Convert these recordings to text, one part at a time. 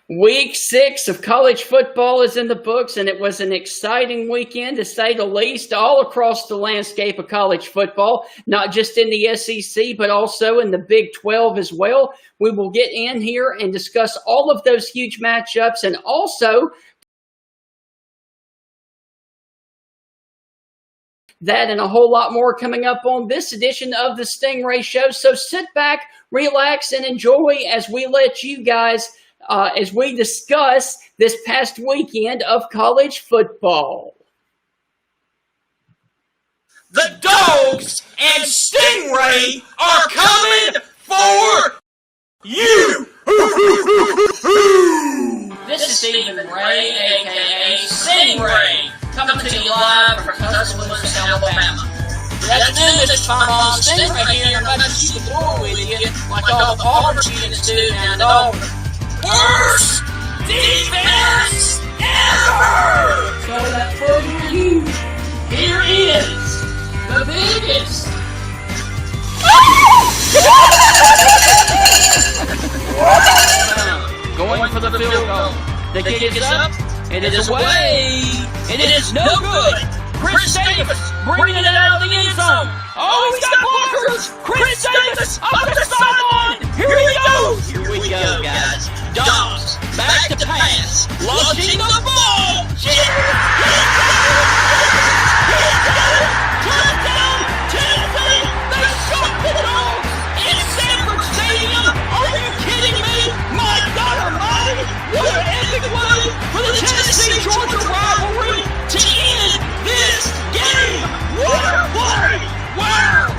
Week 6 of college football is in the books, and it was an exciting weekend, to say the least, all across the landscape of college football, not just in the SEC, but also in the Big 12 as well. We will get in here and discuss all of those huge matchups, and also that and a whole lot more coming up on this edition of the Stingray Show. So sit back, relax, and enjoy as we let you guys as we discuss this past weekend of college football. The Dogs and Stingray are coming for you! This is Stephen Ray, a.k.a. Stingray, coming to you live from Tuscaloosa, Alabama. Good afternoon, Mr. Tom Stingray here, and I'm about to shoot the door with you, like all the Auburn students do down at Auburn. Worst defense ever! So without further ado, here is the biggest. Going for the field goal. The kick is up. It is away. And it is no good. Chris Davis bringing it out of the end zone. Oh, he's got blockers. Chris Davis up the sideline. Here he goes. Here we go, guys. Dogs back to pass. Launching the ball. Touchdown, Tennessee. They shot the Dogs in Sanford Stadium. Are you kidding me? My God Almighty. What an epic way for the Tennessee-Georgia rivalry to end this game. What a play. Wow.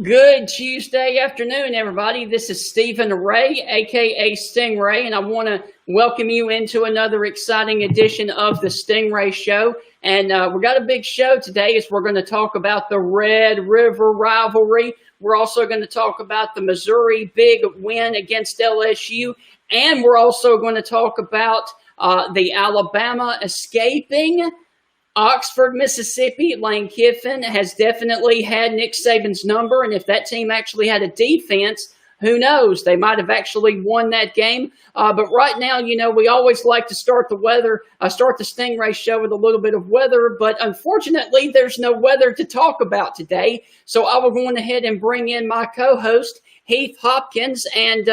Good Tuesday afternoon, everybody. This is Stephen Ray, a.k.a. Stingray, and I want to welcome you into another exciting edition of the Stingray Show. And we got a big show today as we're going to talk about the Red River rivalry. We're also going to talk about the Missouri big win against LSU, and we're also going to talk about the Alabama escaping Oxford, Mississippi. Lane Kiffin has definitely had Nick Saban's number, and if that team actually had a defense, who knows? They might have actually won that game. But right now, you know, we always like to start the Stingray Show with a little bit of weather, but unfortunately, there's no weather to talk about today. So I will go ahead and bring in my co-host, Heath Hopkins. And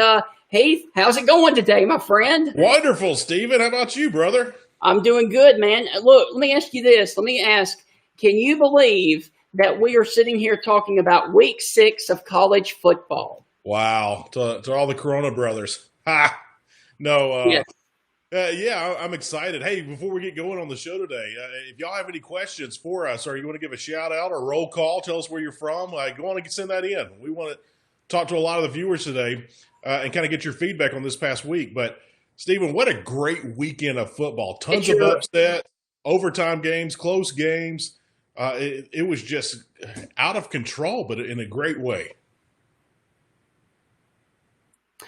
Heath, how's it going today, my friend? Wonderful, Stephen. How about you, brother? I'm doing good, man. Look, let me ask you this. Let me ask, can you believe that we are sitting here talking about week 6 of college football? Wow. To all the Corona brothers. Ha! No. Yes. Yeah, I'm excited. Hey, before we get going on the show today, if y'all have any questions for us, or you want to give a shout out or roll call, tell us where you're from, go on and send that in. We want to talk to a lot of the viewers today and kind of get your feedback on this past week. But Stephen, what a great weekend of football. Tons of upset, overtime games, close games. It was just out of control, but in a great way.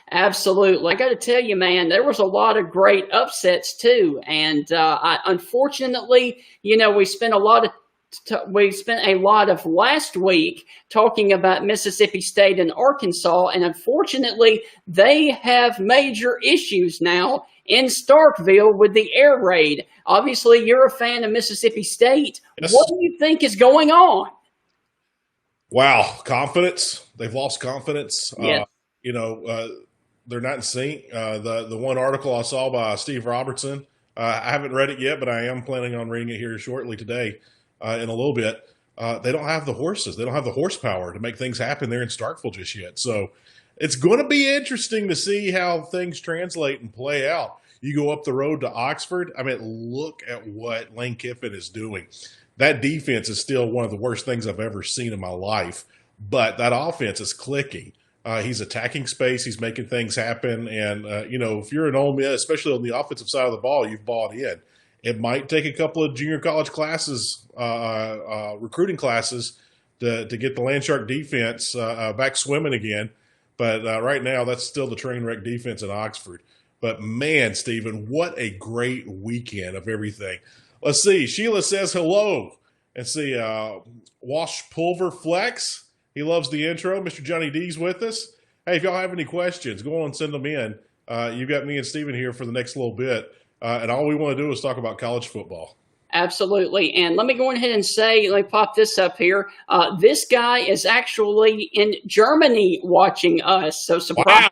Absolutely. I got to tell you, man, there was a lot of great upsets too. And unfortunately, you know, we spent a lot of last week talking about Mississippi State and Arkansas, and unfortunately, they have major issues now in Starkville with the air raid. Obviously, you're a fan of Mississippi State. Yes. What do you think is going on? Wow, confidence. They've lost confidence. Yeah. They're not in sync. The one article I saw by Steve Robertson, I haven't read it yet, but I am planning on reading it here shortly today. In a little bit, they don't have the horses. They don't have the horsepower to make things happen there in Starkville just yet. So it's going to be interesting to see how things translate and play out. You go up the road to Oxford. I mean, look at what Lane Kiffin is doing. That defense is still one of the worst things I've ever seen in my life, but that offense is clicking. He's attacking space. He's making things happen. And, if you're an Ole Miss, especially on the offensive side of the ball, you've bought in. It might take a couple of junior college classes, recruiting classes, to get the Landshark defense back swimming again. But right now, that's still the train wreck defense in Oxford. But, man, Stephen, what a great weekend of everything. Let's see. Sheila says hello. and see Wash Pulver Flex. He loves the intro. Mr. Johnny D's with us. Hey, if y'all have any questions, go on and send them in. You've got me and Steven here for the next little bit. And all we want to do is talk about college football. Absolutely. And let me go ahead and say, let me pop this up here. This guy is actually in Germany watching us. So surprise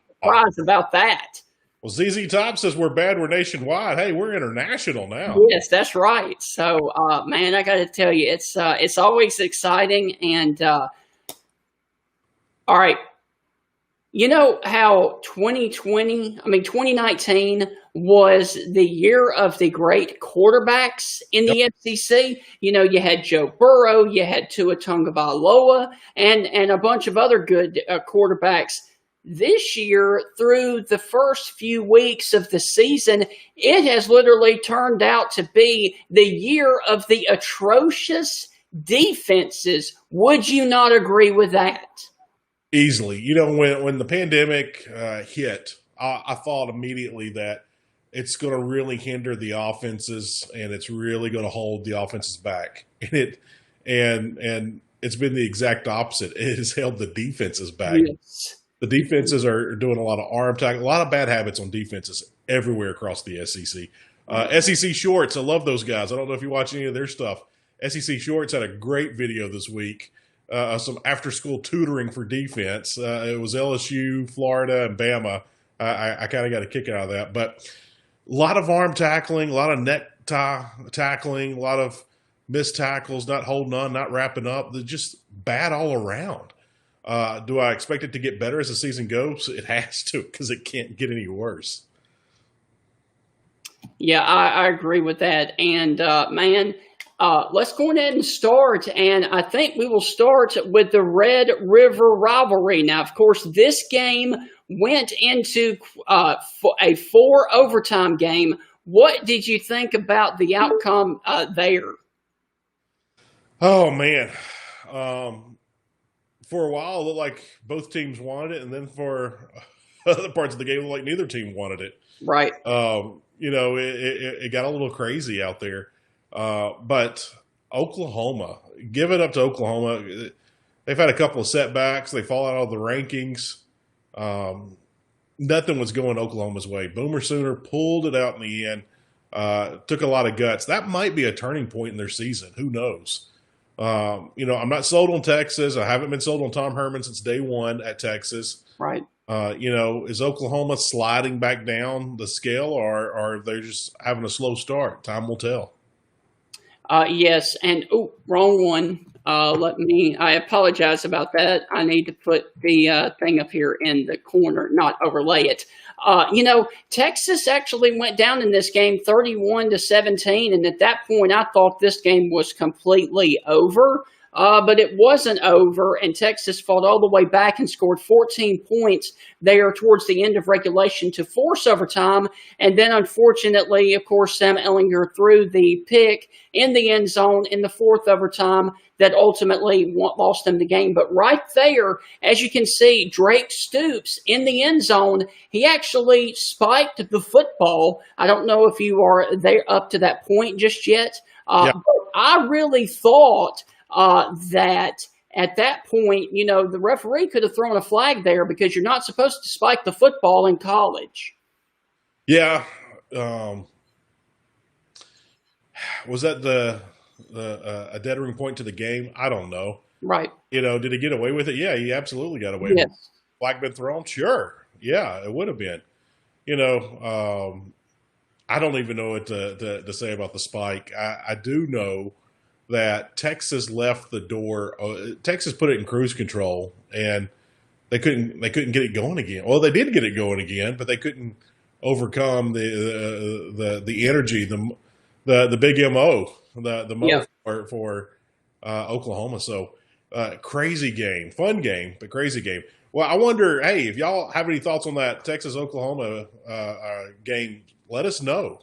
about that. Well, ZZ Top says we're bad, we're nationwide. Hey, we're international now. Yes, that's right. So, man, I got to tell you, it's always exciting. And all right, you know how 2019 was the year of the great quarterbacks in the SEC. You know, you had Joe Burrow, you had Tua Tagovailoa, and a bunch of other good quarterbacks. This year, through the first few weeks of the season, it has literally turned out to be the year of the atrocious defenses. Would you not agree with that? Easily. You know, when the pandemic hit, I thought immediately that it's going to really hinder the offenses, and it's really going to hold the offenses back. And it's been the exact opposite. It has held the defenses back. Yes. The defenses are doing a lot of arm tackle, a lot of bad habits on defenses everywhere across the SEC. SEC Shorts, I love those guys. I don't know if you watch any of their stuff. SEC Shorts had a great video this week, some after-school tutoring for defense. It was LSU, Florida, and Bama. I kind of got a kick out of that. But a lot of arm tackling, a lot of neck tackling, a lot of missed tackles, not holding on, not wrapping up. They're just bad all around. Do I expect it to get better as the season goes? It has to, because it can't get any worse. Yeah, I agree with that. And, man, let's go ahead and start. And I think we will start with the Red River rivalry. Now, of course, this game went into a 4 overtime game. What did you think about the outcome there? Oh, man. For a while, it looked like both teams wanted it, and then for other parts of the game, it looked like neither team wanted it. Right. You know, it got a little crazy out there. But Oklahoma, give it up to Oklahoma. They've had a couple of setbacks. They fall out of the rankings. Nothing was going Oklahoma's way. Boomer Sooner pulled it out in the end. Took a lot of guts. That might be a turning point in their season. Who knows? You know, I'm not sold on Texas. I haven't been sold on Tom Herman since day one at Texas. Right. You know, is Oklahoma sliding back down the scale, or are they just having a slow start? Time will tell. Yes. And, wrong one. I apologize about that. I need to put the thing up here in the corner, not overlay it. You know, Texas actually went down in this game 31-17. And at that point, I thought this game was completely over. But it wasn't over, and Texas fought all the way back and scored 14 points there towards the end of regulation to force overtime. And then, unfortunately, of course, Sam Ehlinger threw the pick in the end zone in the 4th overtime that ultimately lost them the game. But right there, as you can see, Drake Stoops in the end zone, he actually spiked the football. I don't know if you are there up to that point just yet. But I really thought that at that point, you know, the referee could have thrown a flag there because you're not supposed to spike the football in college. Yeah. Was that a dead-ring point to the game? I don't know. Right. You know, did he get away with it? Yeah, he absolutely got away with it. Flag been thrown? Sure. Yeah, it would have been. You know, I don't even know what to say about the spike. I do know that Texas left the door. Texas put it in cruise control, and they couldn't get it going again. Well, they did get it going again, but they couldn't overcome the energy, the big mo, the mo for Oklahoma. So crazy game, fun game, but crazy game. Well, I wonder, hey, if y'all have any thoughts on that Texas-Oklahoma game, let us know.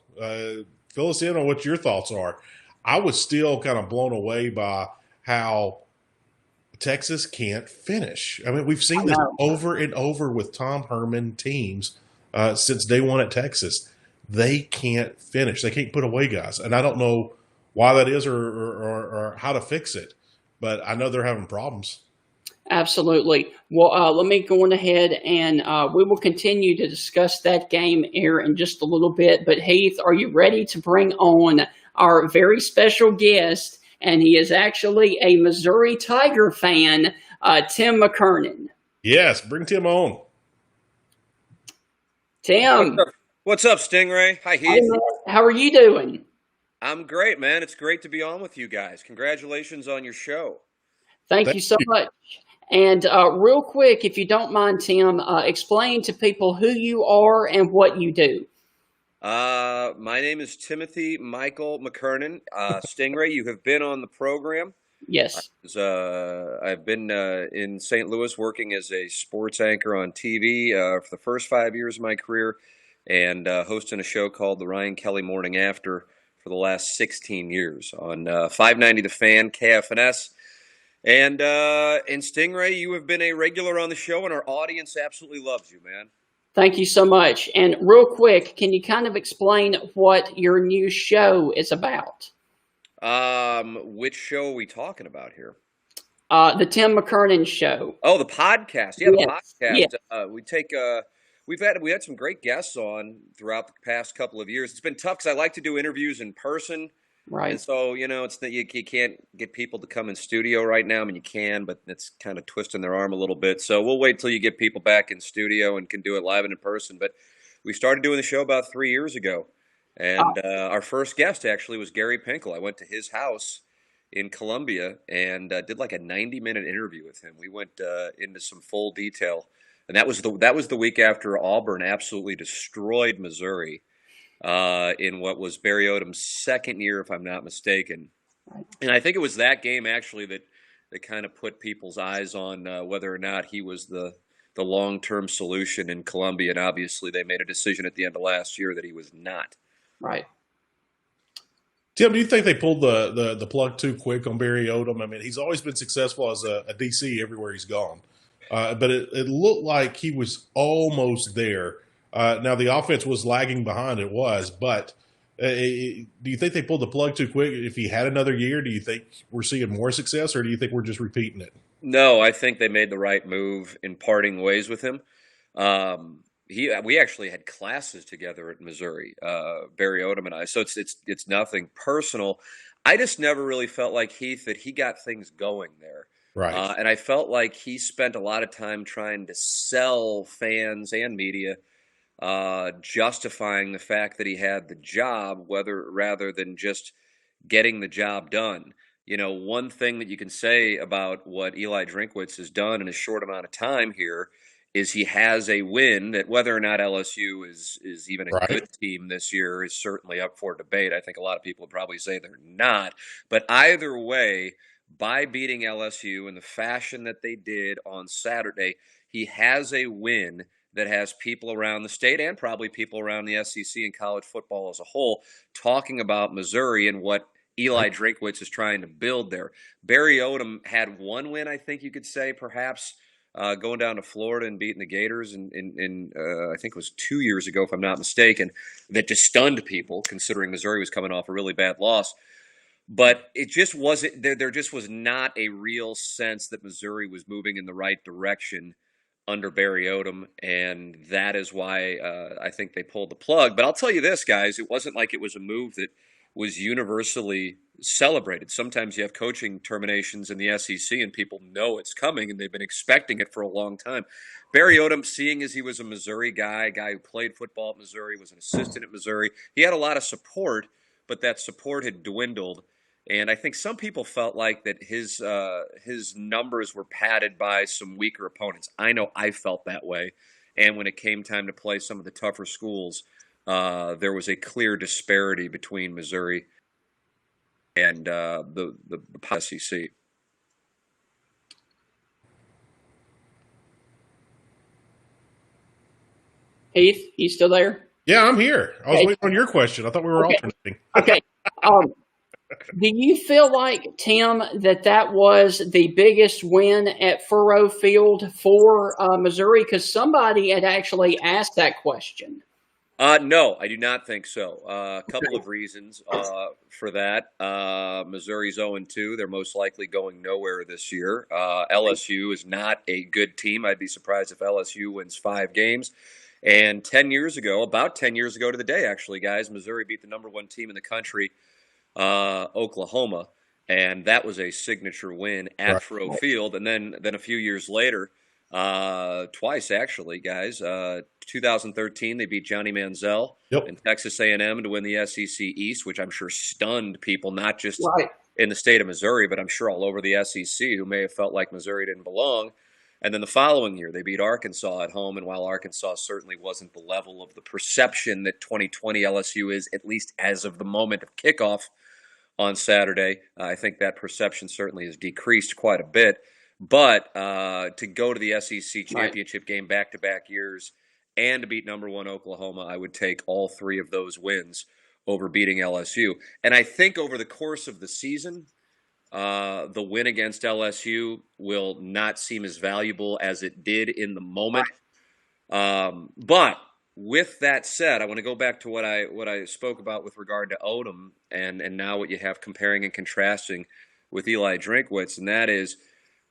Fill us in on what your thoughts are. I was still kind of blown away by how Texas can't finish. I mean, we've seen this over and over with Tom Herman teams since day one at Texas. They can't finish. They can't put away guys. And I don't know why that is or how to fix it. But I know they're having problems. Absolutely. Well, let me go on ahead and we will continue to discuss that game here in just a little bit. But Heath, are you ready to bring on our very special guest? And he is actually a Missouri Tiger fan, Tim McKernan. Yes, bring Tim on. Tim. What's up, Stingray? Hi, Heath. Hey, man. How are you doing? I'm great, man. It's great to be on with you guys. Congratulations on your show. Thank you so much. And real quick, if you don't mind, Tim, explain to people who you are and what you do. My name is Timothy Michael McKernan. Stingray, you have been on the program. Yes. I've been in St. Louis working as a sports anchor on TV for the first 5 years of my career, and hosting a show called The Ryan Kelly Morning After for the last 16 years on 590 The Fan, KFNS. And Stingray, you have been a regular on the show, and our audience absolutely loves you, man. Thank you so much. And real quick, can you kind of explain what your new show is about? Which show are we talking about here? The Tim McKernan Show. Oh, the podcast. Yeah, Yes. the podcast. Yes. We had some great guests on throughout the past couple of years. It's been tough because I like to do interviews in person. Right. And so, it's that you can't get people to come in studio right now. I mean, you can, but it's kind of twisting their arm a little bit. So we'll wait till you get people back in studio and can do it live and in person. But we started doing the show about 3 years ago. And our first guest actually was Gary Pinkel. I went to his house in Columbia and did like a 90-minute interview with him. We went into some full detail. And that was the week after Auburn absolutely destroyed Missouri in what was Barry Odom's second year, if I'm not mistaken. Right. And I think it was that game actually that kind of put people's eyes on whether or not he was the long-term solution in Columbia. And obviously they made a decision at the end of last year that he was not. Right. Tim, do you think they pulled the plug too quick on Barry Odom? I mean, he's always been successful as a DC everywhere he's gone. But it looked like he was almost there. Now, the offense was lagging behind, it was. But do you think they pulled the plug too quick? If he had another year, do you think we're seeing more success, or do you think we're just repeating it? No, I think they made the right move in parting ways with him. We actually had classes together at Missouri, Barry Odom and I. So it's nothing personal. I just never really felt like Heath that he got things going there. Right. And I felt like he spent a lot of time trying to sell fans and media, justifying the fact that he had the job, rather than just getting the job done. One thing that you can say about what Eli Drinkwitz has done in a short amount of time here is he has a win that, whether or not LSU is even a good team this year, is certainly up for debate. I think a lot of people would probably say they're not. But either way, by beating LSU in the fashion that they did on Saturday, he has a win that has people around the state and probably people around the SEC and college football as a whole talking about Missouri and what Eli Drinkwitz is trying to build there. Barry Odom had one win, I think you could say, perhaps, going down to Florida and beating the Gators in I think it was 2 years ago, if I'm not mistaken, that just stunned people, considering Missouri was coming off a really bad loss. But it just wasn't there just was not a real sense that Missouri was moving in the right direction under Barry Odom, and that is why I think they pulled the plug. But I'll tell you this, guys, it wasn't like it was a move that was universally celebrated. Sometimes you have coaching terminations in the SEC and people know it's coming and they've been expecting it for a long time. Barry Odom, seeing as he was a Missouri guy who played football at Missouri, was an assistant at Missouri, he had a lot of support, but that support had dwindled. And I think some people felt like that his numbers were padded by some weaker opponents. I know I felt that way. And when it came time to play some of the tougher schools, there was a clear disparity between Missouri and the SEC. Heath, you still there? Yeah, I'm here. I was waiting on your question. I thought we were alternating. Okay. Do you feel like, Tim, that was the biggest win at Furrow Field for Missouri? Because somebody had actually asked that question. No, I do not think so. A couple of reasons for that. Missouri's 0-2. They're most likely going nowhere this year. LSU is not a good team. I'd be surprised if LSU wins 5 games. And 10 years ago, about 10 years ago to the day, actually, guys, Missouri beat the #1 team in the country, Oklahoma. And that was a signature win at Faurot Field. And then a few years later, twice actually, guys. 2013, they beat Johnny Manziel and Texas A&M to win the SEC East, which I'm sure stunned people, not just in the state of Missouri, but I'm sure all over the SEC who may have felt like Missouri didn't belong. And then the following year, they beat Arkansas at home. And while Arkansas certainly wasn't the level of the perception that 2020 LSU is, at least as of the moment of kickoff on Saturday, I think that perception certainly has decreased quite a bit. But to go to the SEC championship game back-to-back years and to beat #1 Oklahoma, I would take all 3 of those wins over beating LSU. And I think over the course of the season, the win against LSU will not seem as valuable as it did in the moment. But with that said, I want to go back to what I spoke about with regard to Odom and now what you have comparing and contrasting with Eli Drinkwitz, and that is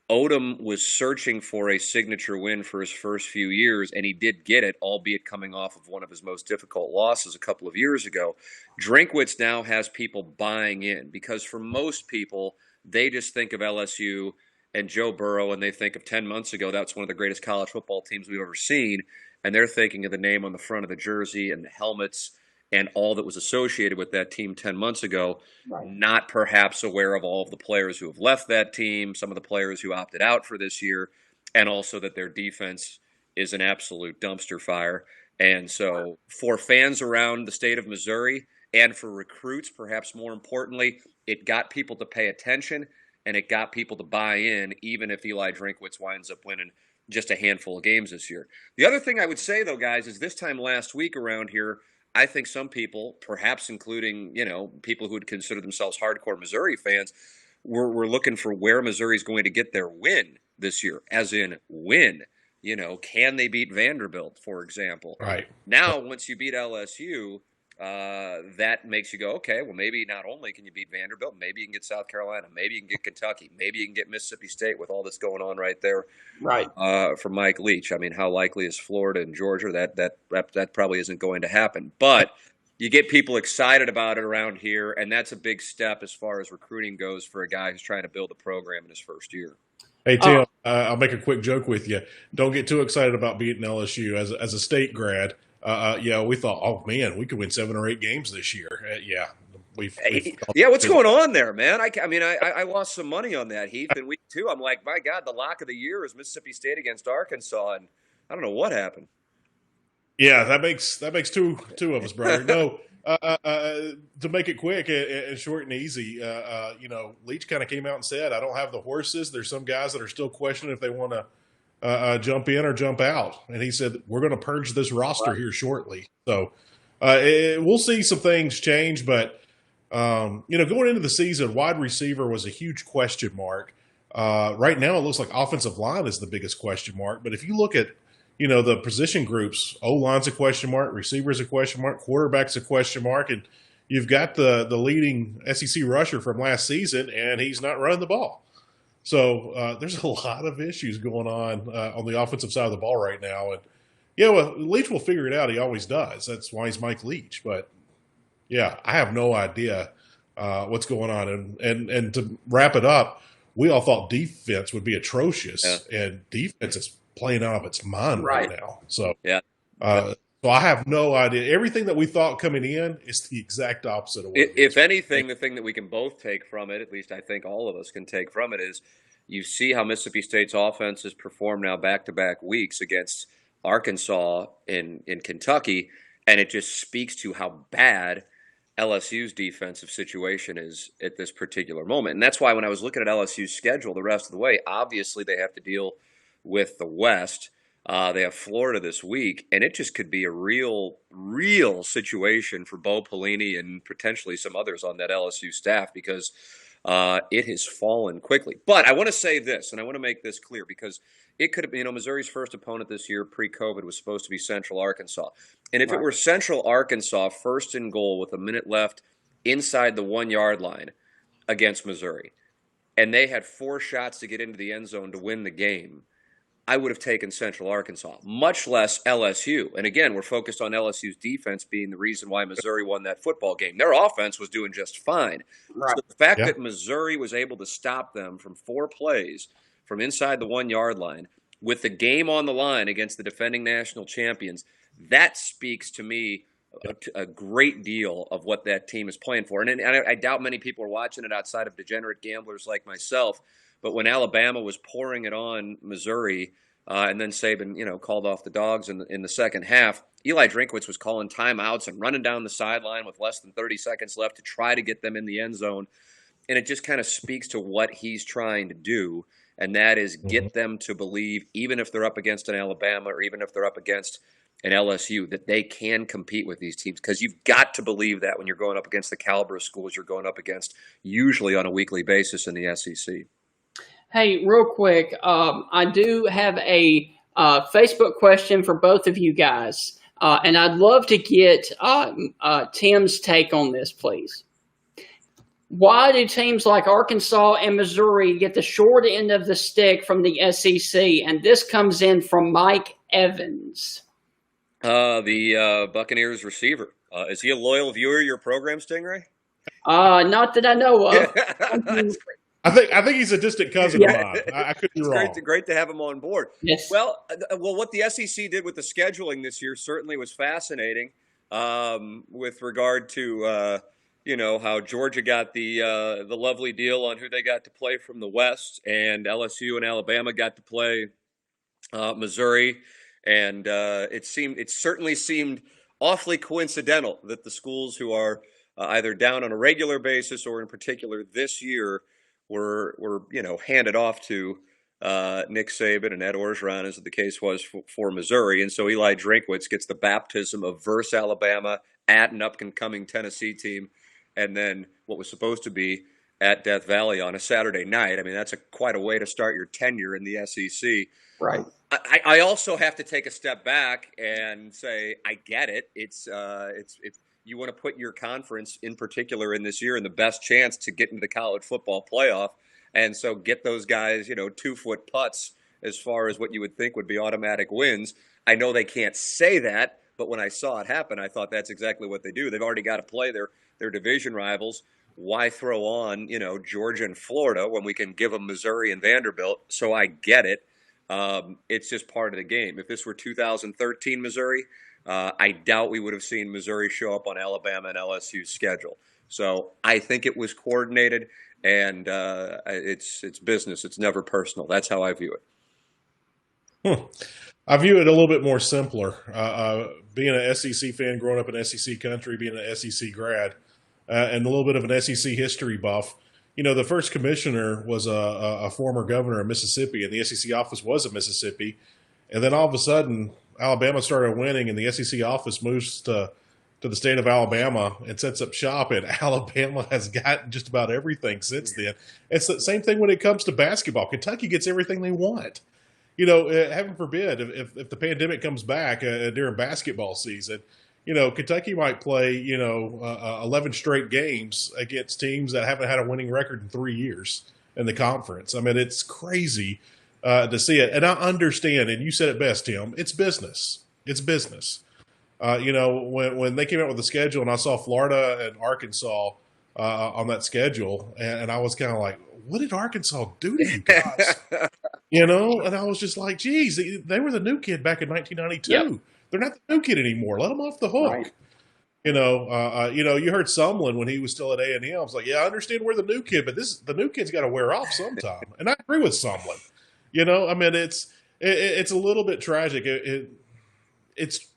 Odom was searching for a signature win for his first few years, and he did get it, albeit coming off of one of his most difficult losses a couple of years ago. Drinkwitz now has people buying in because for most people, they just think of LSU and Joe Burrow, and they think of 10 months ago, that's one of the greatest college football teams we've ever seen, and they're thinking of the name on the front of the jersey and the helmets and all that was associated with that team 10 months ago, not perhaps aware of all of the players who have left that team, some of the players who opted out for this year, and also that their defense is an absolute dumpster fire. And so for fans around the state of Missouri and for recruits, perhaps more importantly, it got people to pay attention and it got people to buy in, even if Eli Drinkwitz winds up winning just a handful of games this year. The other thing I would say, though, guys, is this time last week around here, I think some people, perhaps including, people who would consider themselves hardcore Missouri fans, were looking for where Missouri's going to get their win this year, as in win. Can they beat Vanderbilt, for example? Right. Now, once you beat LSU, that makes you go, okay, well, maybe not only can you beat Vanderbilt, maybe you can get South Carolina, maybe you can get Kentucky, maybe you can get Mississippi State with all this going on right there. For Mike Leach. I mean, how likely is Florida and Georgia? That probably isn't going to happen. But you get people excited about it around here, and that's a big step as far as recruiting goes for a guy who's trying to build a program in his first year. Hey, Tim, I'll make a quick joke with you. Don't get too excited about beating LSU. As a state grad, we thought, oh, man, we could win 7 or 8 games this year. What's going on there, man? I lost some money on that, Heath, and we too. I'm like, my God, the lock of the year is Mississippi State against Arkansas, and I don't know what happened. Yeah, that makes two of us, brother. No, to make it quick and short and easy, Leach kind of came out and said, I don't have the horses. There's some guys that are still questioning if they want to jump in or jump out. And he said, we're going to purge this roster here shortly. So we'll see some things change. But, going into the season, wide receiver was a huge question mark. Right now, it looks like offensive line is the biggest question mark. But if you look at, the position groups, O-line's a question mark, receiver's a question mark, quarterback's a question mark, and you've got the leading SEC rusher from last season, and he's not running the ball. So there's a lot of issues going on the offensive side of the ball right now. And, Leach will figure it out. He always does. That's why he's Mike Leach. But, I have no idea what's going on. And to wrap it up, we all thought defense would be atrocious, and defense is playing out of its mind right now. So, so I have no idea. Everything that we thought coming in is the exact opposite of what if anything, the thing that we can both take from it, at least I think all of us can take from it, is you see how Mississippi State's offense has performed now back-to-back weeks against Arkansas in Kentucky, and it just speaks to how bad LSU's defensive situation is at this particular moment. And that's why when I was looking at LSU's schedule the rest of the way, obviously they have to deal with the West. They have Florida this week, and it just could be a real situation for Bo Pelini and potentially some others on that LSU staff because it has fallen quickly. But I want to say this, and I want to make this clear, because it could have been, Missouri's first opponent this year pre-COVID was supposed to be Central Arkansas. And if it were Central Arkansas first and goal with a minute left inside the 1 yard line against Missouri, and they had 4 shots to get into the end zone to win the game, I would have taken Central Arkansas, much less LSU. And again, we're focused on LSU's defense being the reason why Missouri won that football game. Their offense was doing just fine. Right. So the fact that Missouri was able to stop them from 4 plays from inside the 1 yard line with the game on the line against the defending national champions, that speaks to me a great deal of what that team is playing for. And I doubt many people are watching it outside of degenerate gamblers like myself. But when Alabama was pouring it on Missouri, and then Saban, called off the dogs in the second half, Eli Drinkwitz was calling timeouts and running down the sideline with less than 30 seconds left to try to get them in the end zone. And it just kind of speaks to what he's trying to do, and that is get them to believe, even if they're up against an Alabama or even if they're up against an LSU, that they can compete with these teams, because you've got to believe that when you're going up against the caliber of schools you're going up against, usually on a weekly basis in the SEC. Hey, real quick, I do have a Facebook question for both of you guys, and I'd love to get Tim's take on this, please. Why do teams like Arkansas and Missouri get the short end of the stick from the SEC? And this comes in from Mike Evans. The Buccaneers receiver. Is he a loyal viewer of your program, Stingray? Not that I know of. That's great. I think he's a distant cousin of mine. I could be wrong. Great to have him on board. Yes. Well, what the SEC did with the scheduling this year certainly was fascinating. With regard to how Georgia got the lovely deal on who they got to play from the West, and LSU and Alabama got to play Missouri, and it certainly seemed awfully coincidental that the schools who are either down on a regular basis or in particular this year were handed off to Nick Saban and Ed Orgeron, as the case was for Missouri. And so Eli Drinkwitz gets the baptism of versus Alabama at an up-and-coming Tennessee team, and then what was supposed to be at Death Valley on a Saturday night. I mean, that's quite a way to start your tenure in the SEC. Right. I also have to take a step back and say I get it. It's you want to put your conference in particular in this year in the best chance to get into the college football playoff. And so get those guys, 2-foot putts as far as what you would think would be automatic wins. I know they can't say that, but when I saw it happen, I thought that's exactly what they do. They've already got to play their division rivals. Why throw on, Georgia and Florida when we can give them Missouri and Vanderbilt? So I get it. It's just part of the game. If this were 2013 Missouri, I doubt we would have seen Missouri show up on Alabama and LSU's schedule. So I think it was coordinated, and it's business. It's never personal. That's how I view it. I view it a little bit more simpler. Being an SEC fan, growing up in SEC country, being an SEC grad, and a little bit of an SEC history buff. The first commissioner was a former governor of Mississippi, and the SEC office was in Mississippi. And then all of a sudden, Alabama started winning, and the SEC office moves to the state of Alabama and sets up shop, and Alabama has gotten just about everything since then. It's the same thing when it comes to basketball. Kentucky gets everything they want. Heaven forbid, if the pandemic comes back during basketball season, Kentucky might play, 11 straight games against teams that haven't had a winning record in 3 years in the conference. I mean, it's crazy to see it. And I understand, and you said it best, Tim, it's business. It's business. When they came out with the schedule and I saw Florida and Arkansas on that schedule, and I was kind of like, what did Arkansas do to you guys? And I was just like, geez, they were the new kid back in 1992. Yep. They're not the new kid anymore. Let them off the hook. Right. You heard Sumlin when he was still at A&M. I was like, yeah, I understand we're the new kid, but the new kid's got to wear off sometime. And I agree with Sumlin. It's a little bit tragic. It's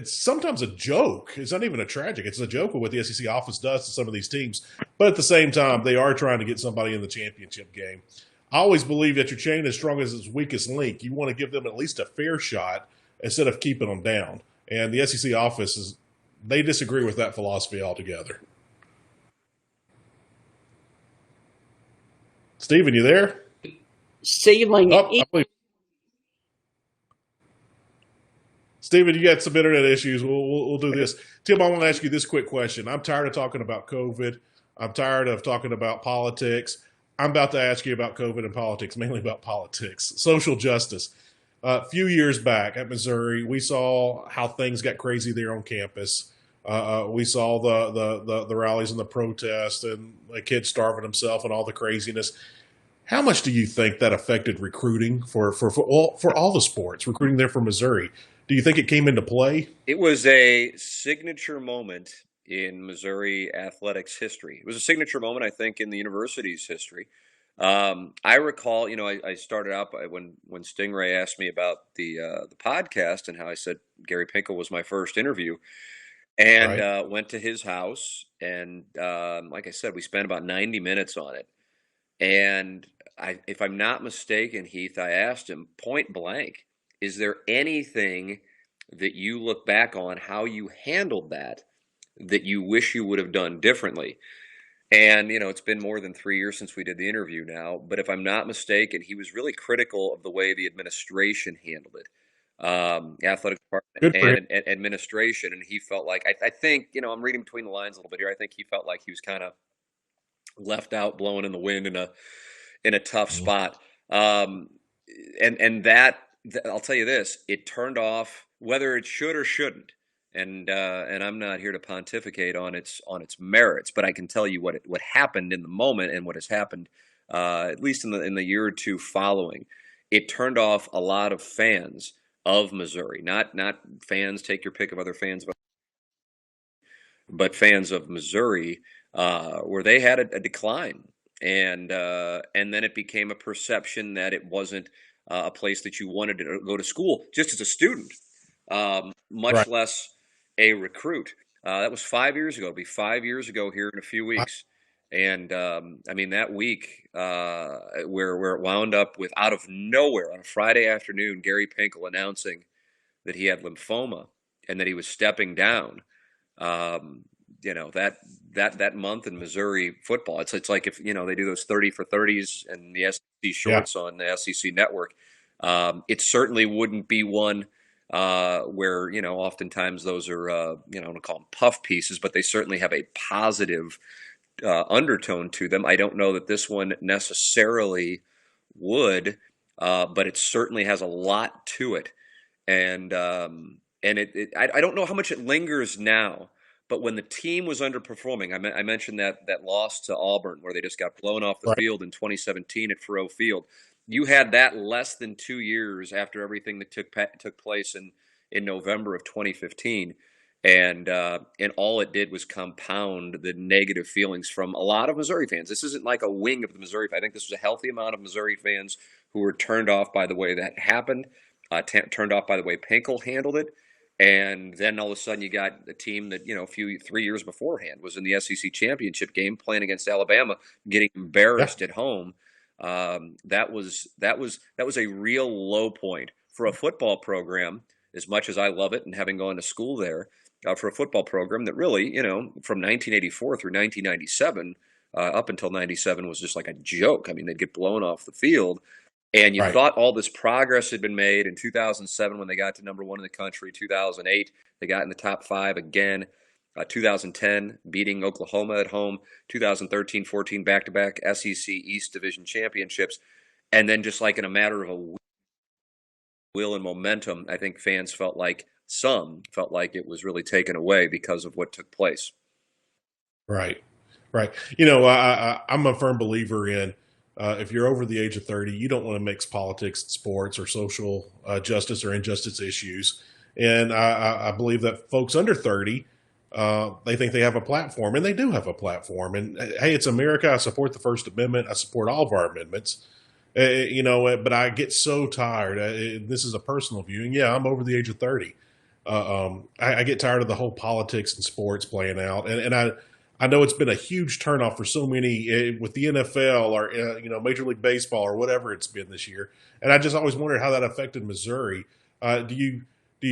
sometimes a joke. It's not even a tragic. It's a joke of what the SEC office does to some of these teams. But at the same time, they are trying to get somebody in the championship game. I always believe that your chain is strong as its weakest link. You want to give them at least a fair shot instead of keeping them down. And the SEC office they disagree with that philosophy altogether. Steven, you there? Ceiling. Stephen, you got some internet issues. We'll do this. Tim, I want to ask you this quick question. I'm tired of talking about COVID. I'm tired of talking about politics. I'm about to ask you about COVID and politics, mainly about politics, social justice. A few years back at Missouri, we saw how things got crazy there on campus. We saw the rallies and the protests and a kid starving himself and all the craziness. How much do you think that affected recruiting for all the sports, recruiting there for Missouri? Do you think it came into play? It was a signature moment in Missouri athletics history. It was a signature moment, I think, in the university's history. I recall, I started out when Stingray asked me about the podcast and how I said Gary Pinkel was my first interview, and Right. went to his house, and like I said, we spent about 90 minutes on it. And if I'm not mistaken, Heath, I asked him point blank, is there anything that you look back on how you handled that you wish you would have done differently? And, it's been more than 3 years since we did the interview now, but if I'm not mistaken, he was really critical of the way the administration handled it, athletic department Good for him. and administration. And he felt like, I think, I'm reading between the lines a little bit here. I think he felt like he was kind of left out, blowing in the wind in a tough spot. And that I'll tell you this, it turned off whether it should or shouldn't. And I'm not here to pontificate on its merits, but I can tell you what happened in the moment and what has happened, at least in the year or two following. It turned off a lot of fans of Missouri, not fans. Take your pick of other fans, but fans of Missouri, where they had a decline, and then it became a perception that it wasn't a place that you wanted to go to school just as a student, much Right. less a recruit. That was 5 years ago. It'll be 5 years ago here in a few weeks. And that week where it wound up with, out of nowhere on a Friday afternoon, Gary Pinkel announcing that he had lymphoma and that he was stepping down. That month in Missouri football, it's like if they do those 30 for 30s and the SEC shorts on the SEC network. It certainly wouldn't be one where oftentimes those are I don't call them puff pieces, but they certainly have a positive undertone to them. I don't know that this one necessarily would, but it certainly has a lot to it, and I don't know how much it lingers now. But when the team was underperforming, I mentioned that loss to Auburn where they just got blown off the Right. field in 2017 at Faurot Field. You had that less than 2 years after everything that took place in November of 2015, and all it did was compound the negative feelings from a lot of Missouri fans. This isn't like a wing of the Missouri. I think this was a healthy amount of Missouri fans who were turned off by the way that happened, turned off by the way Pinkel handled it. And then all of a sudden you got a team that, 3 years beforehand was in the SEC championship game playing against Alabama, getting embarrassed at home. That was a real low point for a football program, as much as I love it and having gone to school there, for a football program that really, from 1984 through 1997, up until 97 was just like a joke. I mean, they'd get blown off the field. And you Right. thought all this progress had been made in 2007 when they got to number one in the country. 2008, they got in the top 5 again. 2010, beating Oklahoma at home. 2013-14, back-to-back SEC East Division championships. And then just like in a matter of a will and momentum, I think fans felt like it was really taken away because of what took place. Right. Right. I'm a firm believer in if you're over the age of 30, you don't want to mix politics, sports, or social justice or injustice issues. And I believe that folks under 30, they think they have a platform, and they do have a platform. And hey, it's America. I support the First Amendment. I support all of our amendments. But I get so tired. This is a personal view. And yeah, I'm over the age of 30. I get tired of the whole politics and sports playing out. And I know it's been a huge turnoff for so many with the NFL or Major League Baseball or whatever it's been this year. And I just always wondered how that affected Missouri. Do you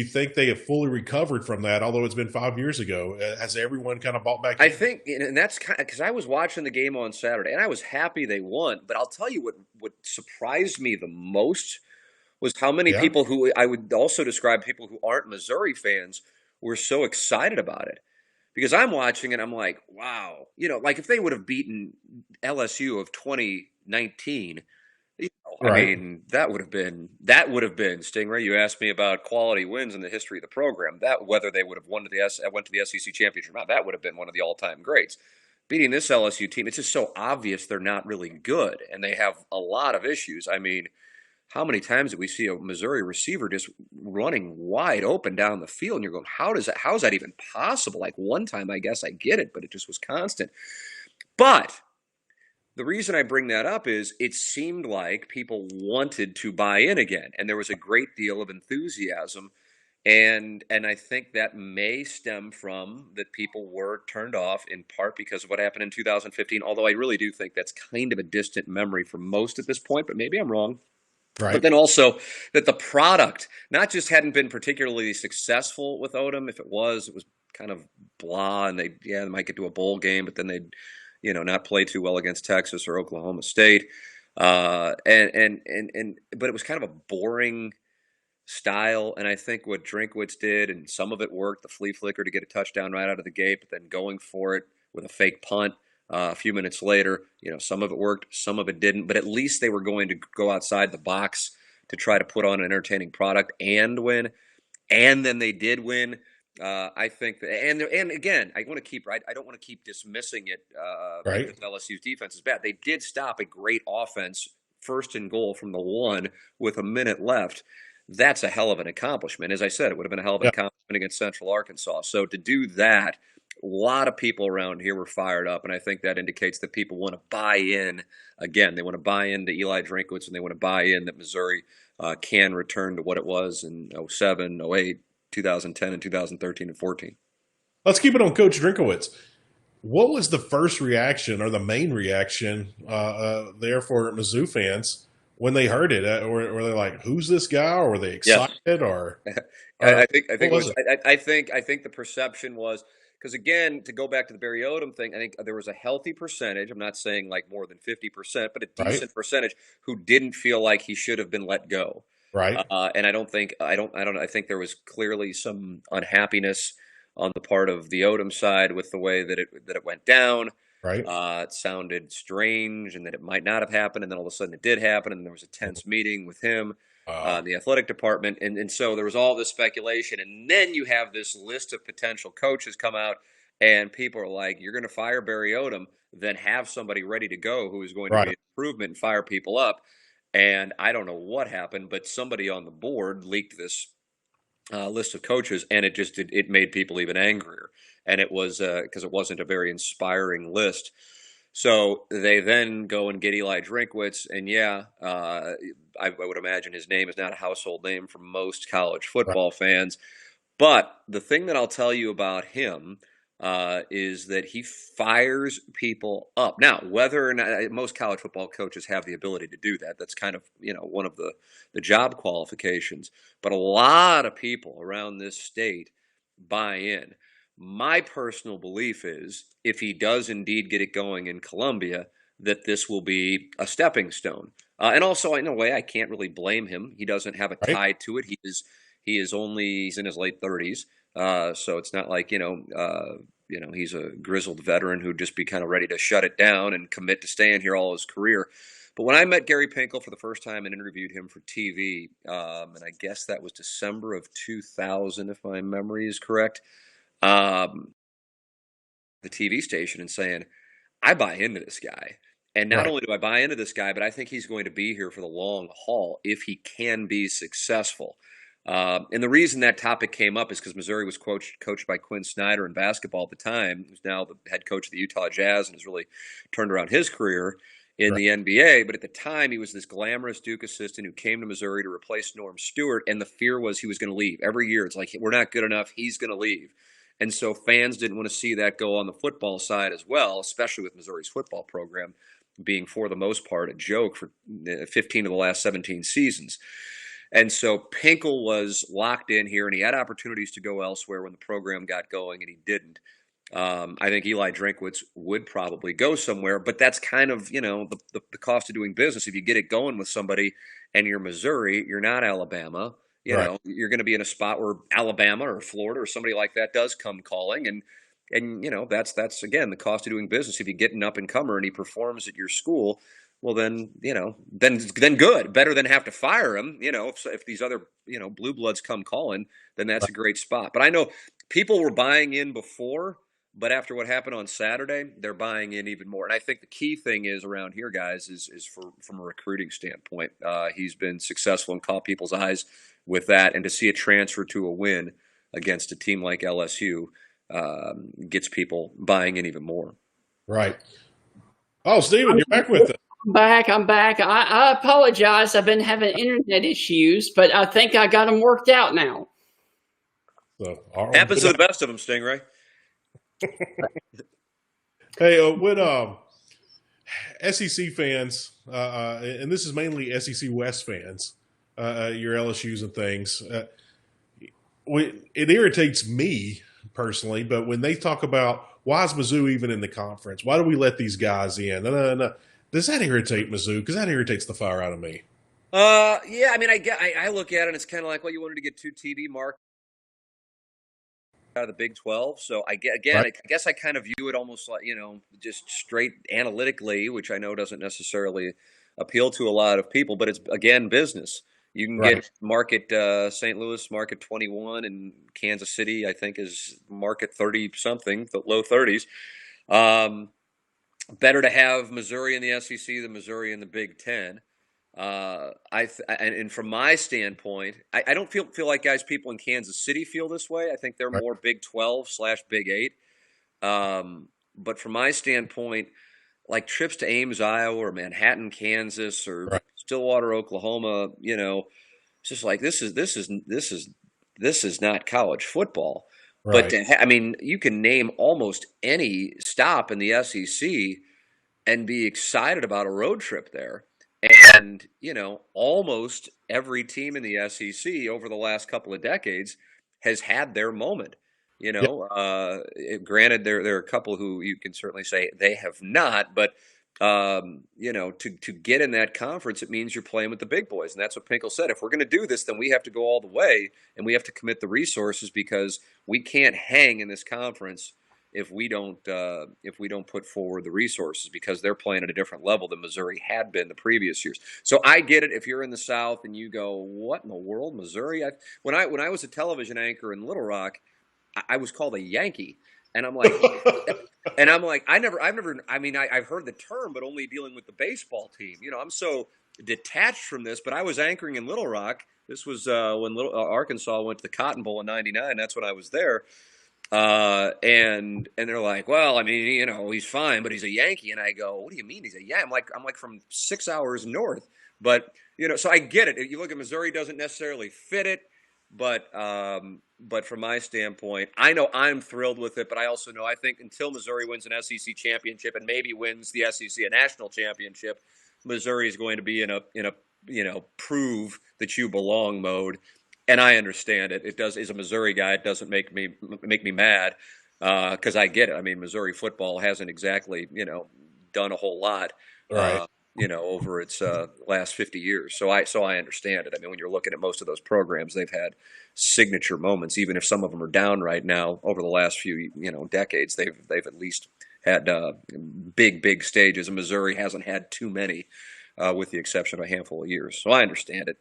think they have fully recovered from that? Although it's been 5 years ago, has everyone kind of bought back? I think, and that's kind of because I was watching the game on Saturday, and I was happy they won. But I'll tell you what surprised me the most was how many Yeah. people who I would also describe people who aren't Missouri fans were so excited about it. Because I'm watching it, I'm like, wow. Like if they would have beaten LSU of 2019, I Right. mean, that would have been Stingray. You asked me about quality wins in the history of the program. That whether they would have went to the SEC championship or not, that would have been one of the all-time greats. Beating this LSU team, it's just so obvious they're not really good, and they have a lot of issues. I mean, how many times did we see a Missouri receiver just running wide open down the field, and you're going, how is that even possible? Like one time, I guess I get it, but it just was constant. But the reason I bring that up is it seemed like people wanted to buy in again, and there was a great deal of enthusiasm. And I think that may stem from that people were turned off in part because of what happened in 2015, although I really do think that's kind of a distant memory for most at this point, but maybe I'm wrong. Right. But then also that the product not just hadn't been particularly successful with Odom. If it was kind of blah, and they might get to a bowl game, but then they'd not play too well against Texas or Oklahoma State. But it was kind of a boring style. And I think what Drinkwitz did, and some of it worked, the flea flicker to get a touchdown right out of the gate, but then going for it with a fake punt a few minutes later, some of it worked, some of it didn't, but at least they were going to go outside the box to try to put on an entertaining product and win. And then they did win. I think that, and again, I don't want to keep dismissing it Right. because LSU's defense is bad. They did stop a great offense, 1st and goal from the 1 with a minute left. That's a hell of an accomplishment. As I said, it would have been a hell of an accomplishment against Central Arkansas. So to do that, a lot of people around here were fired up, and I think that indicates that people want to buy in. Again, they want to buy into Eli Drinkwitz, and they want to buy in that Missouri can return to what it was in 07, 08, 2010, and 2013 and 14. Let's keep it on Coach Drinkowitz. What was the first reaction or the main reaction there for Mizzou fans when they heard it? Were they like, "Who's this guy?" Or were they excited? Or I think the perception was, because again, to go back to the Barry Odom thing, I think there was a healthy percentage. I'm not saying like more than 50%, but a decent percentage who didn't feel like he should have been let go. Right. And I think there was clearly some unhappiness on the part of the Odom side with the way that it went down. Right. It sounded strange, and that it might not have happened, and then all of a sudden it did happen, and there was a tense meeting with him, the athletic department, and so there was all this speculation, and then you have this list of potential coaches come out, and people are like, "You're going to fire Barry Odom, then have somebody ready to go who is going to be an improvement and fire people up." And I don't know what happened, but somebody on the board leaked this list of coaches, and it made people even angrier. And it was because it wasn't a very inspiring list. So they then go and get Eli Drinkwitz, and I would imagine his name is not a household name for most college football fans. But the thing that I'll tell you about him is that he fires people up. Now, whether or not most college football coaches have the ability to do that, that's kind of one of the job qualifications. But a lot of people around this state buy in. My personal belief is if he does indeed get it going in Columbia, that this will be a stepping stone. And also, in a way, I can't really blame him. He doesn't have a tie to it. He's in his late 30s. So it's not like, he's a grizzled veteran who'd just be kind of ready to shut it down and commit to staying here all his career. But when I met Gary Pinkel for the first time and interviewed him for TV, and I guess that was December of 2000, if my memory is correct, the TV station, and saying, I buy into this guy. And not only do I buy into this guy, but I think he's going to be here for the long haul if he can be successful. And the reason that topic came up is because Missouri was coached by Quinn Snyder in basketball at the time, who's now the head coach of the Utah Jazz and has really turned around his career in the NBA. But at the time, he was this glamorous Duke assistant who came to Missouri to replace Norm Stewart, and the fear was he was going to leave. Every year, it's like, we're not good enough, he's going to leave. And so fans didn't want to see that go on the football side as well, especially with Missouri's football program being, for the most part, a joke for 15 of the last 17 seasons. And so Pinkel was locked in here, and he had opportunities to go elsewhere when the program got going, and he didn't. I think Eli Drinkwitz would probably go somewhere, but that's kind of, the cost of doing business. If you get it going with somebody and you're Missouri, you're not Alabama, Right. you're going to be in a spot where Alabama or Florida or somebody like that does come calling. And that's again, the cost of doing business. If you get an up and comer and he performs at your school, well, then, then good, better than have to fire him. If these other, blue bloods come calling, then that's a great spot. But I know people were buying in before, but after what happened on Saturday, they're buying in even more. And I think the key thing is around here, guys, is from a recruiting standpoint. He's been successful and caught people's eyes with that. And to see a transfer to a win against a team like LSU gets people buying in even more. Right. Oh, Stephen, you're back with us. I'm back. I apologize. I've been having internet issues, but I think I got them worked out now. So, happens to the best of them, Stingray. Hey, when SEC fans, and this is mainly SEC West fans, your LSUs and things, it irritates me personally, but when they talk about why is Mizzou even in the conference? Why do we let these guys in? No. Does that irritate Mizzou? Because that irritates the fire out of me. Yeah, I mean, I look at it and it's kind of like, well, you wanted to get 2 TV marks out of the Big 12. So I guess I kind of view it almost like, just straight analytically, which I know doesn't necessarily appeal to a lot of people, but it's, again, business. You can get market St. Louis, market 21, and Kansas City, I think, is market 30-something, the low 30s. Better to have Missouri in the SEC than Missouri in the Big 10. And from my standpoint, I don't feel like, guys, people in Kansas City feel this way. I think they're more Big 12/Big 8. But from my standpoint, like trips to Ames, Iowa, or Manhattan, Kansas, or Stillwater, Oklahoma, it's just like this is not college football. Right. But you can name almost any stop in the SEC and be excited about a road trip there. And, almost every team in the SEC over the last couple of decades has had their moment. Granted, there are a couple who you can certainly say they have not, but to get in that conference, it means you're playing with the big boys, and that's what Pinkel said. If we're going to do this, then we have to go all the way, and we have to commit the resources because we can't hang in this conference if we don't put forward the resources, because they're playing at a different level than Missouri had been the previous years. So I get it. If you're in the South and you go, what in the world, Missouri? When I was a television anchor in Little Rock, I was called a Yankee, and I'm like, I've heard the term, but only dealing with the baseball team. I'm so detached from this. But I was anchoring in Little Rock. This was when Arkansas went to the Cotton Bowl in '99. That's when I was there. And they're like, well, he's fine, but he's a Yankee. And I go, what do you mean he's a Yankee? I'm like from 6 hours north. But so I get it. You look at Missouri, doesn't necessarily fit it. But from my standpoint, I know I'm thrilled with it, but I also know I think until Missouri wins an SEC championship and maybe wins the SEC a national championship, Missouri is going to be in a prove that you belong mode. And I understand it. It does, as a Missouri guy, it doesn't make me mad because I get it. Missouri football hasn't exactly done a whole lot. Over its last 50 years. So I understand it. When you're looking at most of those programs, they've had signature moments, even if some of them are down right now. Over the last few decades, they've at least had big stages, and Missouri hasn't had too many, with the exception of a handful of years. So I understand it.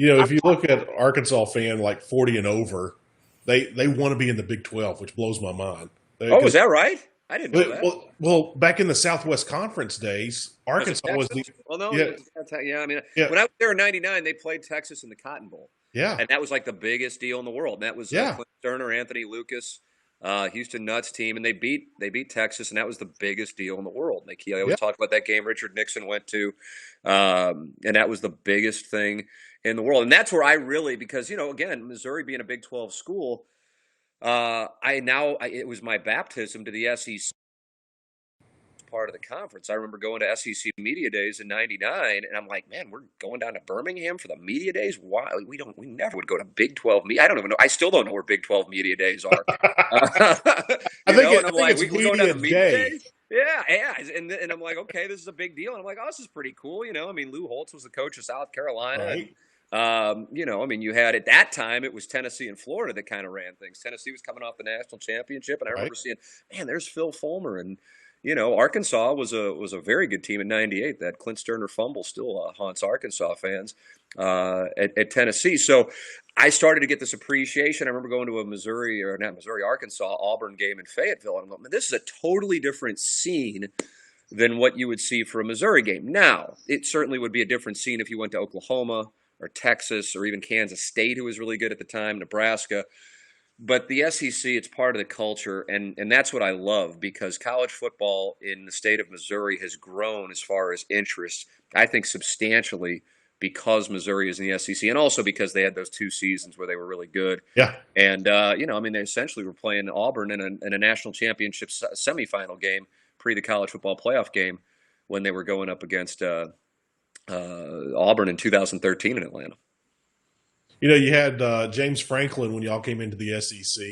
If you look at Arkansas fan like 40 and over, they want to be in the Big 12, which blows my mind. Is that right? I didn't know that. Well, back in the Southwest Conference days, Arkansas was the. Well, no, yeah. When I was there in '99, they played Texas in the Cotton Bowl. Yeah, and that was like the biggest deal in the world. And that was Clint Sterner, Anthony Lucas, Houston Nuts team, and they beat Texas, and that was the biggest deal in the world. They always talk about that game Richard Nixon went to, and that was the biggest thing in the world. And that's where I really, because again, Missouri being a Big 12 school. It was my baptism to the SEC part of the conference. I remember going to SEC Media Days in '99, and I'm like, man, we're going down to Birmingham for the Media Days? Why? We never would go to Big 12 media. I don't even know. I still don't know where Big 12 Media Days are. I think it's we're going down to Media Day. Days? Yeah. And I'm like, okay, this is a big deal. And I'm like, oh, this is pretty cool. I mean, Lou Holtz was the coach of South Carolina. Right. I mean, you had at that time, it was Tennessee and Florida that kind of ran things. Tennessee was coming off the national championship. And I remember seeing, man, there's Phil Fulmer. And, Arkansas was a very good team in '98. That Clint Sterner fumble still haunts Arkansas fans at Tennessee. So I started to get this appreciation. I remember going to a Arkansas Auburn game in Fayetteville. And I'm like, man, this is a totally different scene than what you would see for a Missouri game. Now, it certainly would be a different scene if you went to Oklahoma or Texas or even Kansas State, who was really good at the time, Nebraska. But the SEC, it's part of the culture, and that's what I love, because college football in the state of Missouri has grown as far as interest, I think substantially, because Missouri is in the SEC, and also because they had those 2 seasons where they were really good. Yeah. And, I mean, they essentially were playing Auburn in a national championship semifinal game, pre the college football playoff game, when they were going up against Auburn in 2013 in Atlanta. You had James Franklin when y'all came into the SEC.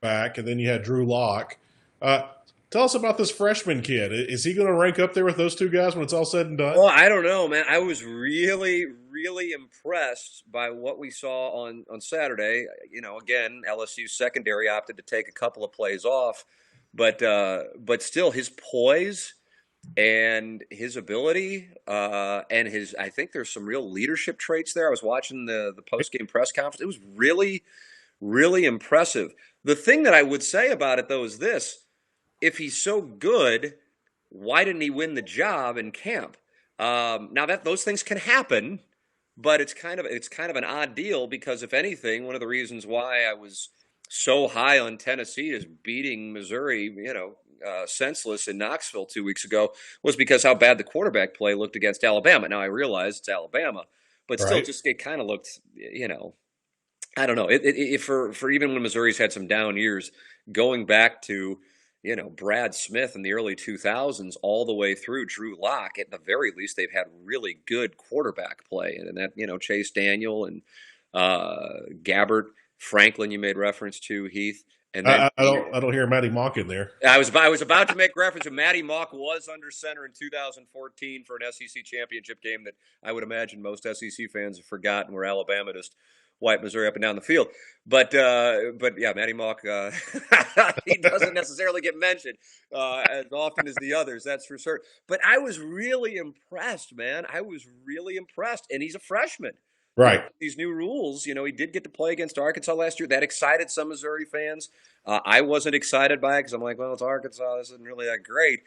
Back, and then you had Drew Lock. Tell us about this freshman kid. Is he going to rank up there with those 2 guys when it's all said and done? Well, I don't know, man. I was really, really impressed by what we saw on Saturday. Again, LSU's secondary opted to take a couple of plays off, but still his poise and his ability, and I think there's some real leadership traits there. I was watching the post-game press conference. It was really, really impressive. The thing that I would say about it, though, is this: if he's so good, why didn't he win the job in camp? Now that those things can happen, but it's kind of an odd deal, because if anything, one of the reasons why I was so high on Tennessee is beating Missouri, senseless in Knoxville 2 weeks ago, was because how bad the quarterback play looked against Alabama. Now I realize it's Alabama, but still, it kind of looked, I don't know. For even when Missouri's had some down years, going back to, Brad Smith in the early 2000s all the way through Drew Lock, at the very least, they've had really good quarterback play, and that Chase Daniel and Gabbert, Franklin, you made reference to, Heath. And then I don't hear Matty Mock in there. I was about to make reference to Matty Mock was under center in 2014 for an SEC championship game that I would imagine most SEC fans have forgotten, where Alabama just wiped Missouri up and down the field. But yeah, Matty Mock, he doesn't necessarily get mentioned as often as the others, that's for certain. But I was really impressed, man. I was really impressed, and he's a freshman. Right. These new rules, he did get to play against Arkansas last year. That excited some Missouri fans. I wasn't excited by it, because I'm like, well, it's Arkansas. This isn't really that great.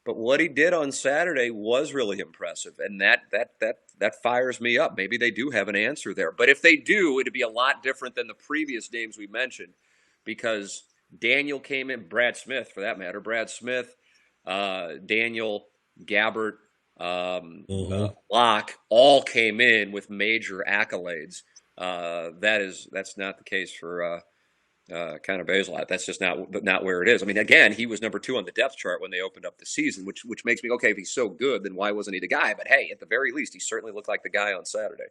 But what he did on Saturday was really impressive, and that fires me up. Maybe they do have an answer there. But if they do, it'd be a lot different than the previous names we mentioned, because Daniel came in, Brad Smith, for that matter, Daniel, Gabbert, Locke all came in with major accolades. That's not the case for kind of Bazelot. That's just not where it is. I mean, again, he was number 2 on the depth chart when they opened up the season, which makes me, okay, if he's so good, then why wasn't he the guy? But hey, at the very least, he certainly looked like the guy on Saturday.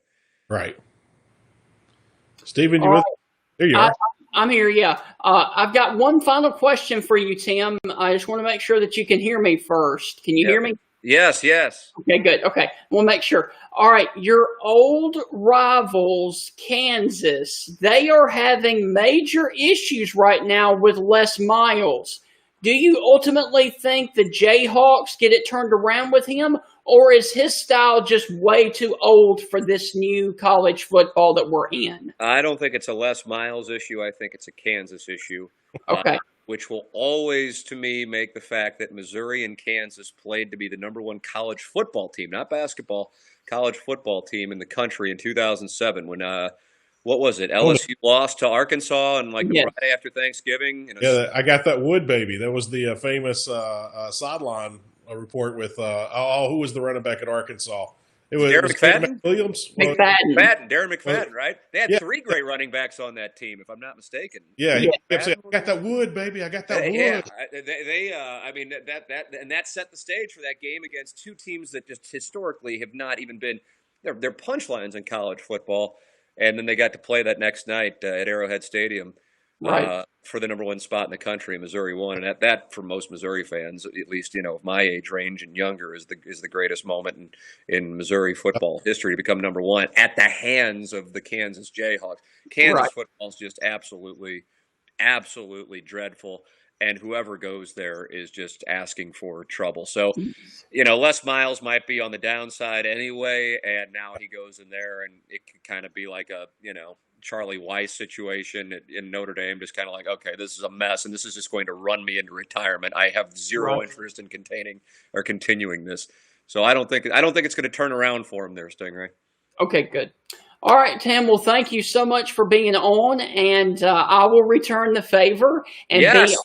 Right. Stephen, you with? There you are. I'm here, yeah. I've got one final question for you, Tim. I just want to make sure that you can hear me first. Can you hear me? Yes. Okay, good. Okay, we'll make sure. All right, your old rivals, Kansas, they are having major issues right now with Les Miles. Do you ultimately think the Jayhawks get it turned around with him, or is his style just way too old for this new college football that we're in? I don't think it's a Les Miles issue. I think it's a Kansas issue. Okay. Which will always, to me, make the fact that Missouri and Kansas played to be the number 1 college football team, not basketball, college football team in the country in 2007 when, what was it, LSU lost to Arkansas and the Friday after Thanksgiving? Yeah, I got that wood baby. That was the famous sideline report with, who was the running back at Arkansas? It was Darren McFadden? Williams. McFadden. Darren McFadden, right? They had 3 great running backs on that team, if I'm not mistaken. Yeah, he kept saying, "I got that wood, baby. I got that wood." Yeah, I mean that set the stage for that game against 2 teams that just historically have not even been they're punchlines in college football, and then they got to play that next night at Arrowhead Stadium. Right. For the number 1 spot in the country. Missouri won, and that for most Missouri fans, at least of my age range and younger, is the greatest moment in Missouri football history to become number 1 at the hands of the Kansas Jayhawks. Kansas football is just absolutely dreadful, and whoever goes there is just asking for trouble. So, Les Miles might be on the downside anyway, and now he goes in there, and it could kind of be like a Charlie Weiss situation in Notre Dame, just kind of like, okay, this is a mess, and this is just going to run me into retirement. I have zero interest in continuing this. So I don't think it's going to turn around for him there, Stingray. Okay, good. All right, Tim. Well, thank you so much for being on, and I will return the favor. And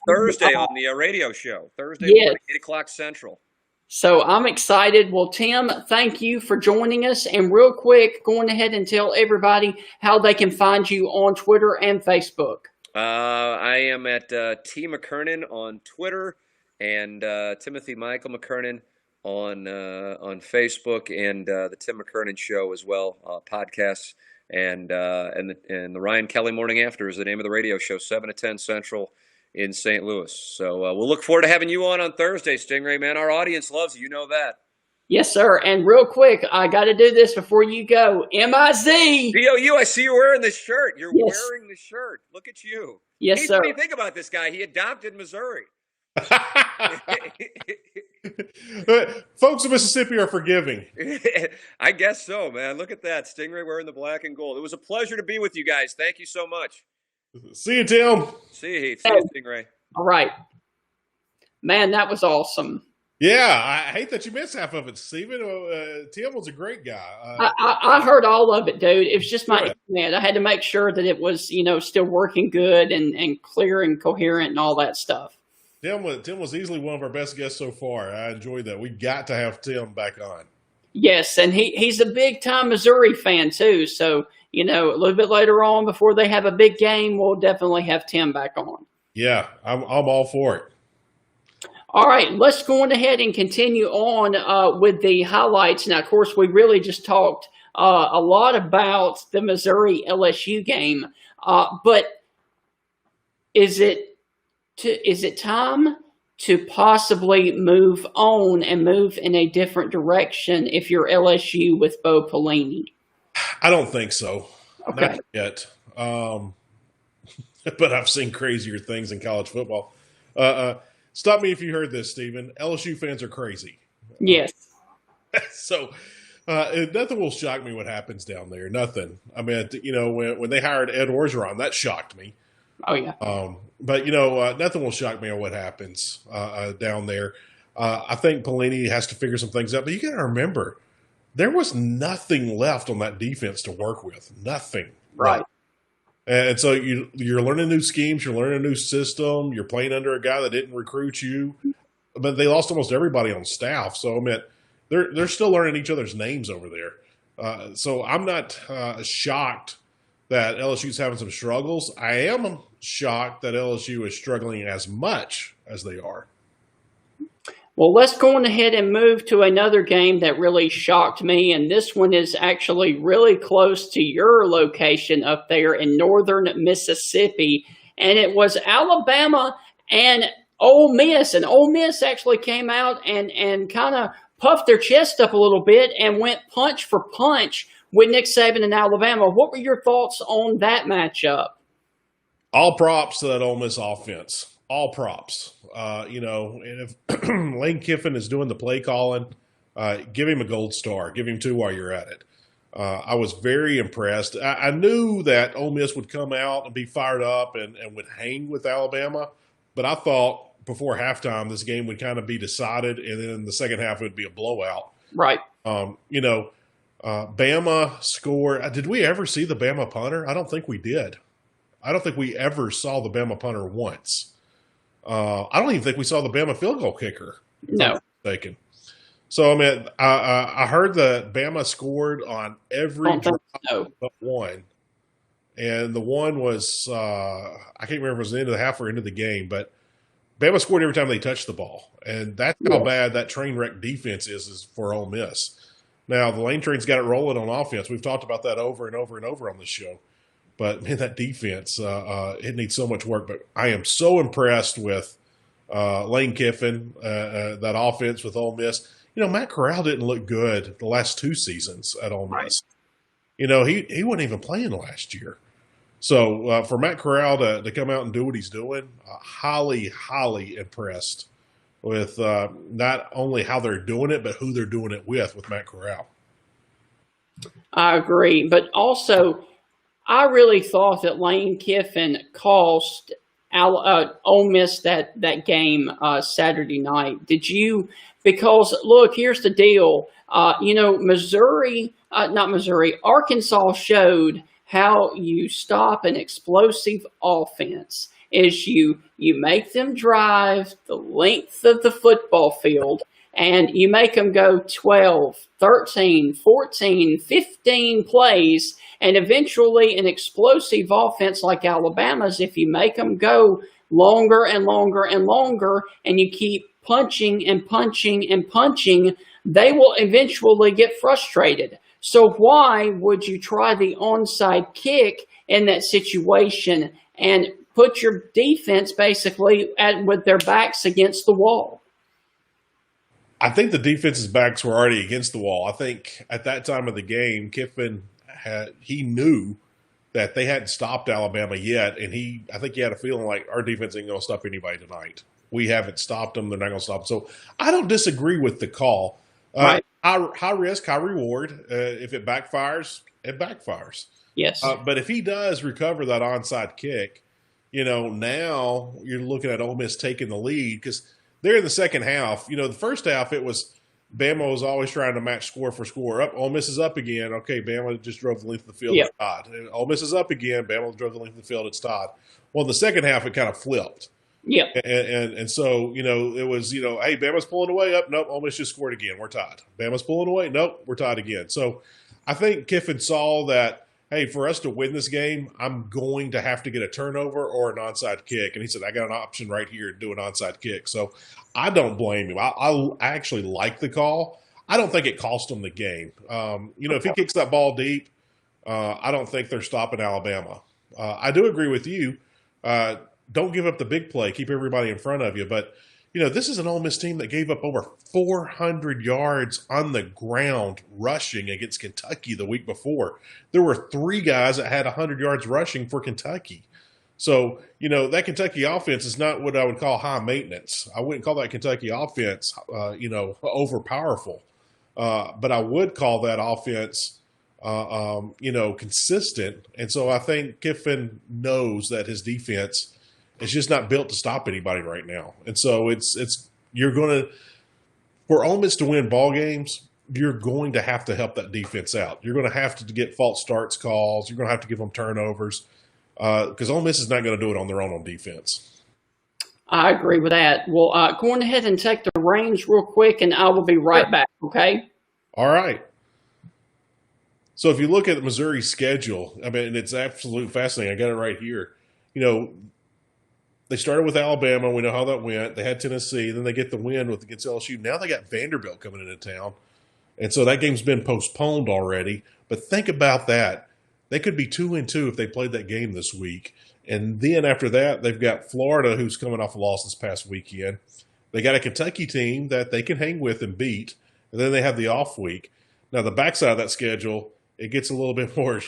Thursday on the radio show. Thursday morning, 8 o'clock Central. So I'm excited. Well, Tim, thank you for joining us. And real quick, going ahead and tell everybody how they can find you on Twitter and Facebook. I am at T McKernan on Twitter and Timothy Michael McKernan on Facebook, and the Tim McKernan Show as well, podcasts, and the Ryan Kelly Morning After is the name of the radio show, 7 to 10 Central in St. Louis. So we'll look forward to having you on Thursday, Stingray, man. Our audience loves you. You know that. Yes, sir. And real quick, I got to do this before you go. M-I-Z. B-O-U, I see you wearing this shirt. You're wearing the shirt. Look at you. Yes, Heath, sir. What do you think about this guy? He adopted Missouri. Folks in Mississippi are forgiving. I guess so, man. Look at that. Stingray wearing the black and gold. It was a pleasure to be with you guys. Thank you so much. See you, Tim. See you, Heath. See you, Stingray. All right. Man, that was awesome. Yeah, I hate that you missed half of it, Stephen. Tim was a great guy. I heard all of it, dude. It was just my internet. I had to make sure that it was, still working good and clear and coherent and all that stuff. Tim was easily one of our best guests so far. I enjoyed that. We got to have Tim back on. Yes, and he's a big-time Missouri fan, too. So, a little bit later on, before they have a big game, we'll definitely have Tim back on. Yeah, I'm all for it. All right, let's go on ahead and continue on with the highlights. Now, of course, we really just talked a lot about the Missouri LSU game, but is it time to possibly move on and move in a different direction if you're LSU with Bo Pelini? I don't think so. Okay. Not yet. But I've seen crazier things in college football. Stop me if you heard this, Stephen. LSU fans are crazy. Yes. So nothing will shock me what happens down there. Nothing. I mean, when they hired Ed Orgeron, that shocked me. Oh, yeah. But, nothing will shock me on what happens down there. I think Pelini has to figure some things out. But you got to remember, there was nothing left on that defense to work with. Nothing. Right. And so you're learning new schemes. You're learning a new system. You're playing under a guy that didn't recruit you. But they lost almost everybody on staff. So, I mean, they're still learning each other's names over there. So I'm not shocked that LSU's having some struggles. I am shocked that LSU is struggling as much as they are. Well, let's go on ahead and move to another game that really shocked me, and this one is actually really close to your location up there in northern Mississippi, and it was Alabama and Ole Miss, and Ole Miss actually came out and kind of puffed their chest up a little bit and went punch for punch with Nick Saban and Alabama. What were your thoughts on that matchup? All props to that Ole Miss offense. All props. And if Lane Kiffin is doing the play calling, give him a gold star. Give him 2 while you're at it. I was very impressed. I knew that Ole Miss would come out and be fired up and would hang with Alabama, but I thought before halftime this game would kind of be decided, and then in the second half it would be a blowout. Right. Bama scored. Did we ever see the Bama punter? I don't think we did. I don't think we ever saw the Bama punter once. I don't even think we saw the Bama field goal kicker. No. Mistaken. So, I mean, I heard that Bama scored on every drive No. but one. And the one was, I can't remember if it was the end of the half or end of the game, but Bama scored every time they touched the ball. And that's how bad that train wreck defense is for Ole Miss. Now, the Lane Train's got it rolling on offense. We've talked about that over and over and over on this show. But, man, that defense, it needs so much work. But I am so impressed with Lane Kiffin, that offense with Ole Miss. Matt Corral didn't look good the last 2 seasons at Ole Miss. Right. He wasn't even playing last year. So for Matt Corral to come out and do what he's doing, highly, highly impressed with not only how they're doing it, but who they're doing it with Matt Corral. I agree. But also, I really thought that Lane Kiffin cost Ole Miss that game Saturday night. Did you? Because, look, here's the deal. Arkansas showed how you stop an explosive offense is you make them drive the length of the football field, and you make them go 12, 13, 14, 15 plays, and eventually an explosive offense like Alabama's, if you make them go longer and longer and longer, and you keep punching and punching and punching, they will eventually get frustrated. So why would you try the onside kick in that situation and put your defense basically with their backs against the wall? I think the defense's backs were already against the wall. I think at that time of the game, Kiffin he knew that they hadn't stopped Alabama yet, and I think he had a feeling like our defense ain't going to stop anybody tonight. We haven't stopped them; they're not going to stop them. So I don't disagree with the call. Right. High risk, high reward. If it backfires, it backfires. Yes. But if he does recover that onside kick, now you're looking at Ole Miss taking the lead because they're in the second half. The first half it was Bama was always trying to match score for score. Ole Miss is up again. Okay, Bama just drove the length of the field. Yep. It's tied. And Ole Miss is up again. Bama drove the length of the field. It's tied. Well, in the second half, it kind of flipped. Yeah. And so, it was, hey, Bama's pulling away. Up. Nope, Ole Miss just scored again. We're tied. Bama's pulling away. Nope, we're tied again. So I think Kiffin saw that, hey, for us to win this game, I'm going to have to get a turnover or an onside kick. And he said, I got an option right here to do an onside kick. So I don't blame him. I actually like the call. I don't think it cost him the game. If he kicks that ball deep, I don't think they're stopping Alabama. I do agree with you. Don't give up the big play. Keep everybody in front of you. But, this is an Ole Miss team that gave up over 400 yards on the ground rushing against Kentucky the week before. There were 3 guys that had 100 yards rushing for Kentucky. So, that Kentucky offense is not what I would call high maintenance. I wouldn't call that Kentucky offense, overpowerful. But I would call that offense, consistent. And so I think Kiffin knows that his defense – it's just not built to stop anybody right now. And so you're going to – for Ole Miss to win ball games, you're going to have to help that defense out. You're going to have to get false starts calls. You're going to have to give them turnovers because Ole Miss is not going to do it on their own on defense. I agree with that. Well, go on ahead and take the reins real quick, and I will be right back, okay? All right. So if you look at Missouri's schedule, I mean, it's absolutely fascinating. I got it right here. They started with Alabama. We know how that went. They had Tennessee. Then they get the win against LSU. Now they got Vanderbilt coming into town. And so that game's been postponed already. But think about that. They could be 2-2 if they played that game this week. And then after that, they've got Florida, who's coming off a loss this past weekend. They got a Kentucky team that they can hang with and beat. And then they have the off week. Now, the backside of that schedule, it gets a little bit more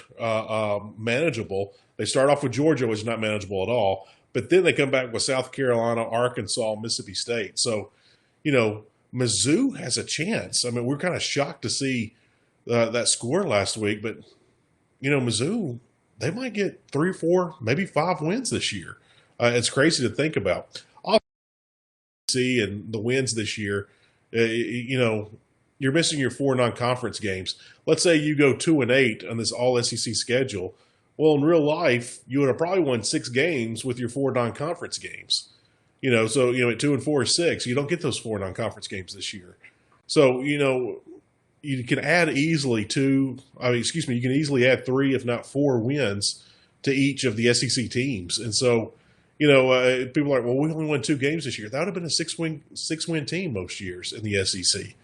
manageable. They start off with Georgia, which is not manageable at all. But then they come back with South Carolina, Arkansas, Mississippi State. So, Mizzou has a chance. I mean, we're kind of shocked to see that score last week. But, Mizzou, they might get 3, 4, maybe 5 wins this year. It's crazy to think about. See, and the wins this year, you're missing your 4 non-conference games. Let's say you go 2-8 on this all-SEC schedule. Well, in real life, you would have probably won 6 games with your 4 non-conference games. So, at 2 and 4 is 6. You don't get those 4 non-conference games this year. So, you can add easily you can easily add 3, if not 4 wins to each of the SEC teams. And so, people are like, well, we only won 2 games this year. That would have been a 6-win team most years in the SEC.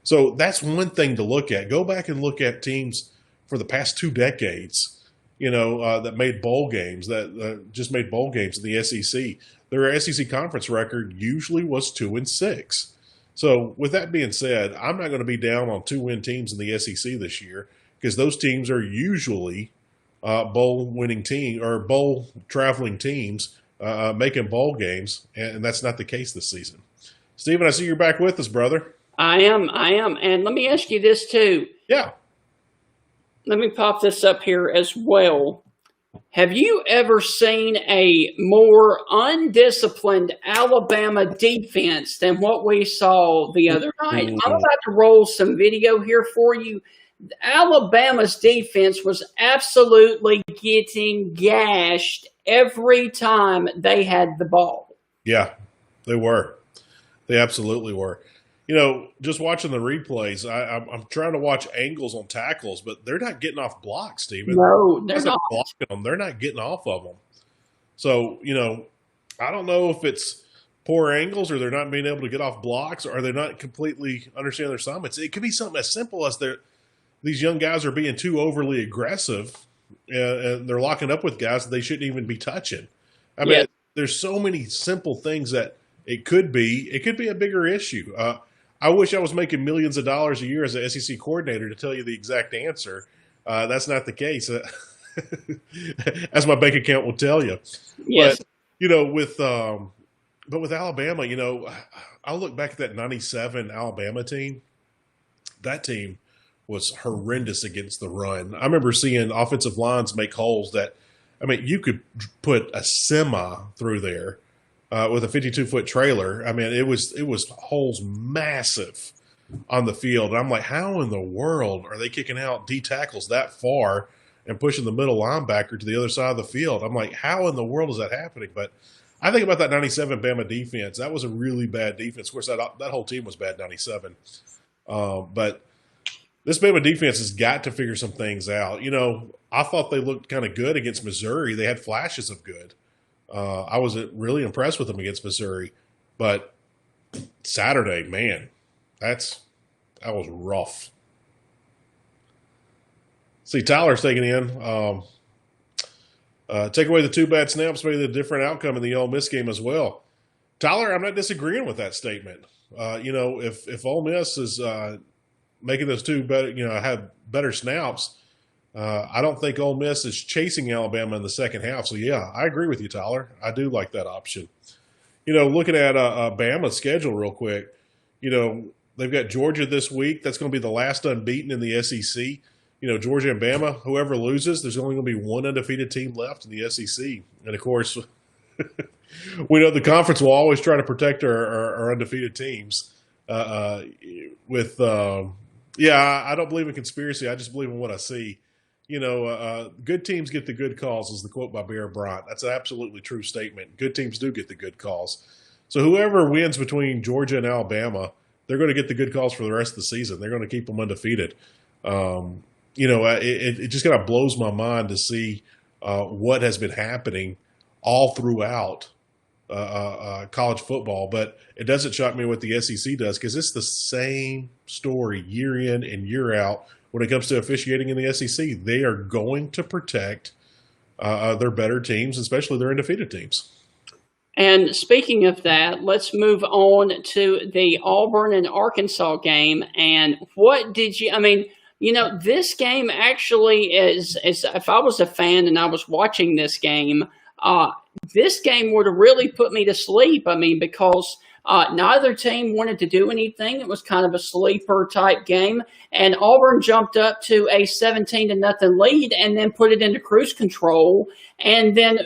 So that's one thing to look at. Go back and look at teams for the past 2 decades, that made bowl games, that just made bowl games in the SEC. Their SEC conference record usually was 2-6. So with that being said, I'm not going to be down on 2-win teams in the SEC this year because those teams are usually bowl-winning team or bowl-traveling teams making bowl games, and that's not the case this season. Stephen, I see you're back with us, brother. I am. And let me ask you this too. Yeah. Let me pop this up here as well. Have you ever seen a more undisciplined Alabama defense than what we saw the other night? I'm about to roll some video here for you. Alabama's defense was absolutely getting gashed every time they had the ball. Yeah, they were. They absolutely were. Just watching the replays, I'm trying to watch angles on tackles, but they're not getting off blocks, Steven. No, they're not. Blocking them. They're not getting off of them. So, I don't know if it's poor angles or they're not being able to get off blocks or they're not completely understanding their assignments. It could be something as simple as these young guys are being too overly aggressive and they're locking up with guys that they shouldn't even be touching. I mean, there's so many simple things that it could be a bigger issue. I wish I was making millions of dollars a year as an SEC coordinator to tell you the exact answer. That's not the case, as my bank account will tell you. Yes. But with Alabama, I look back at that 97 Alabama team. That team was horrendous against the run. I remember seeing offensive lines make holes that, you could put a semi through there. With a 52-foot trailer. It was holes massive on the field. And I'm like, how in the world are they kicking out D tackles that far and pushing the middle linebacker to the other side of the field? I'm like, how in the world is that happening? But I think about that 97 Bama defense. That was a really bad defense. Of course, that whole team was bad 97. But this Bama defense has got to figure some things out. I thought they looked kind of good against Missouri. They had flashes of good. I was really impressed with them against Missouri, but Saturday, man, that was rough. See, Tyler's taking in. Take away the 2 bad snaps, maybe the different outcome in the Ole Miss game as well. Tyler, I'm not disagreeing with that statement. If Ole Miss is making those 2 better, have better snaps. I don't think Ole Miss is chasing Alabama in the second half. So, yeah, I agree with you, Tyler. I do like that option. Looking at Bama's schedule real quick, they've got Georgia this week. That's going to be the last unbeaten in the SEC. Georgia and Bama, whoever loses, there's only going to be one undefeated team left in the SEC. And, of course, we know the conference will always try to protect our undefeated teams I don't believe in conspiracy. I just believe in what I see. Good teams get the good calls is the quote by Bear Bryant. That's an absolutely true statement. Good teams do get the good calls. So whoever wins between Georgia and Alabama, they're going to get the good calls for the rest of the season. They're going to keep them undefeated. It just kind of blows my mind to see what has been happening all throughout college football. But it doesn't shock me what the SEC does because it's the same story year in and year out. When it comes to officiating in the SEC, they are going to protect their better teams, especially their undefeated teams. And speaking of that, let's move on to the Auburn and Arkansas game. And what did you – this game actually is if I was a fan and I was watching this game would have really put me to sleep. Because neither team wanted to do anything. It was kind of a sleeper type game. And Auburn jumped up to a 17-0 lead and then put it into cruise control. And then,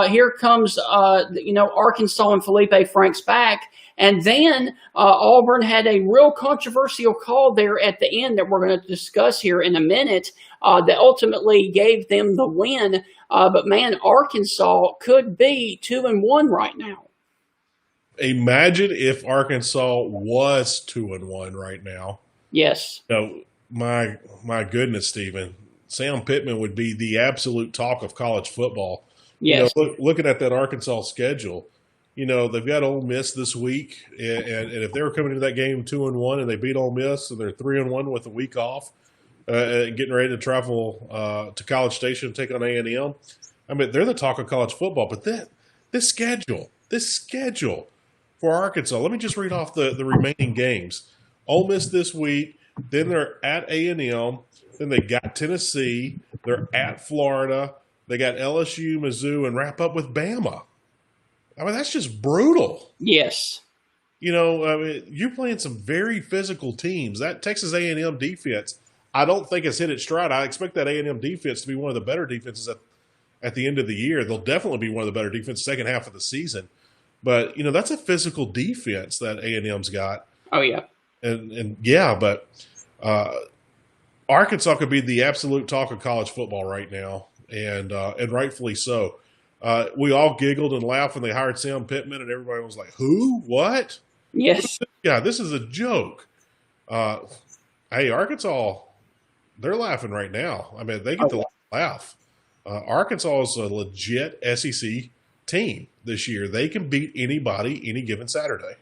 here comes, Arkansas and Felipe Franks back. And then Auburn had a real controversial call there at the end that we're going to discuss here in a minute that ultimately gave them the win. But, man, Arkansas could be 2-1 right now. Imagine if Arkansas was 2-1 right now. Yes. My goodness, Stephen, Sam Pittman would be the absolute talk of college football. Yes. Looking at that Arkansas schedule, they've got Ole Miss this week, and if they were coming into that game 2-1 and they beat Ole Miss and they're 3-1 with a week off, getting ready to travel to College Station and take on A&M, I mean, they're the talk of college football. But this schedule for Arkansas, let me just read off the remaining games. Ole Miss this week, then they're at A&M, then they got Tennessee, they're at Florida, they got LSU, Mizzou, and wrap up with Bama. I mean, that's just brutal. Yes. You're playing some very physical teams. That Texas A&M defense, I don't think has hit its stride. I expect that A&M defense to be one of the better defenses at the end of the year. They'll definitely be one of the better defenses second half of the season. But, that's a physical defense that A&M's got. Oh, yeah. But Arkansas could be the absolute talk of college football right now, and rightfully so. We all giggled and laughed when they hired Sam Pittman, and everybody was like, "Who? What?" Yes. Yeah, this is a joke. Hey, Arkansas, they're laughing right now. I mean, they get to laugh. Arkansas is a legit SEC team this year. They can beat anybody any given Saturday.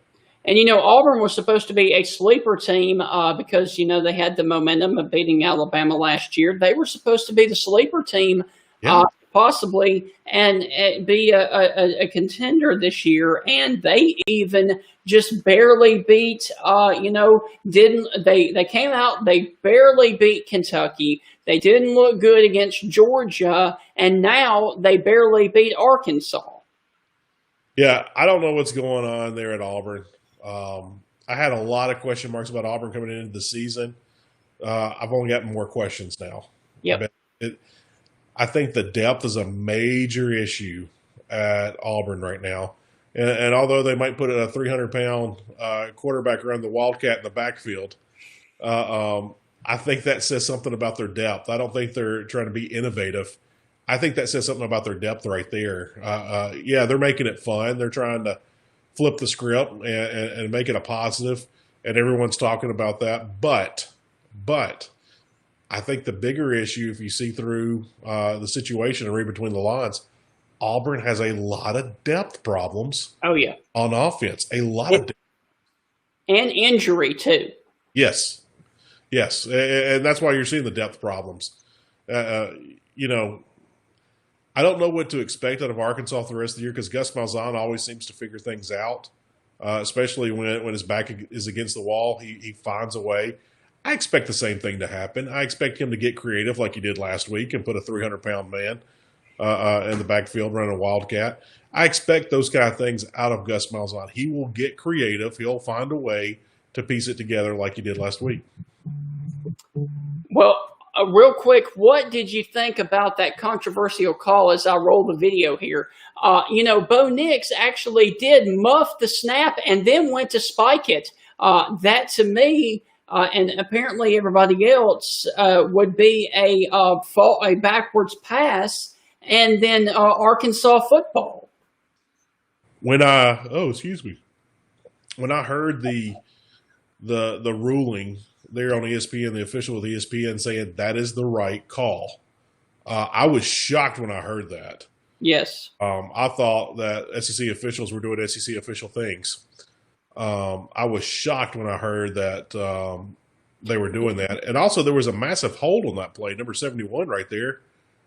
And, Auburn was supposed to be a sleeper team because, they had the momentum of beating Alabama last year. They were supposed to be the sleeper team, possibly, and be a contender this year. And they even just barely beat, they came out, they barely beat Kentucky. They didn't look good against Georgia, and now they barely beat Arkansas. Yeah, I don't know what's going on there at Auburn. I had a lot of question marks about Auburn coming into the season. I've only got more questions now. Yep. I think the depth is a major issue at Auburn right now. And although they might put a 300-pound quarterback around the Wildcat in the backfield, I think that says something about their depth. I don't think they're trying to be innovative. I think that says something about their depth right there. They're making it fun. They're trying to flip the script and make it a positive, and everyone's talking about that. But I think the bigger issue, if you see through the situation and read between the lines, Auburn has a lot of depth problems. Oh, yeah. On offense, a lot of depth. And injury, too. Yes, and that's why you're seeing the depth problems. I don't know what to expect out of Arkansas for the rest of the year because Gus Malzahn always seems to figure things out, especially when his back is against the wall. He finds a way. I expect the same thing to happen. I expect him to get creative like he did last week and put a 300-pound man in the backfield running a Wildcat. I expect those kind of things out of Gus Malzahn. He will get creative. He'll find a way to piece it together like he did last week. Well, real quick, what did you think about that controversial call as I roll the video here? Bo Nix actually did muff the snap and then went to spike it. That to me, and apparently everybody else, would be a backwards pass and then Arkansas football. When I heard the ruling there on ESPN, the official with ESPN saying that is the right call, I was shocked when I heard that. Yes. I thought that SEC officials were doing SEC official things. I was shocked when I heard that they were doing that. And also there was a massive hold on that play. Number 71 right there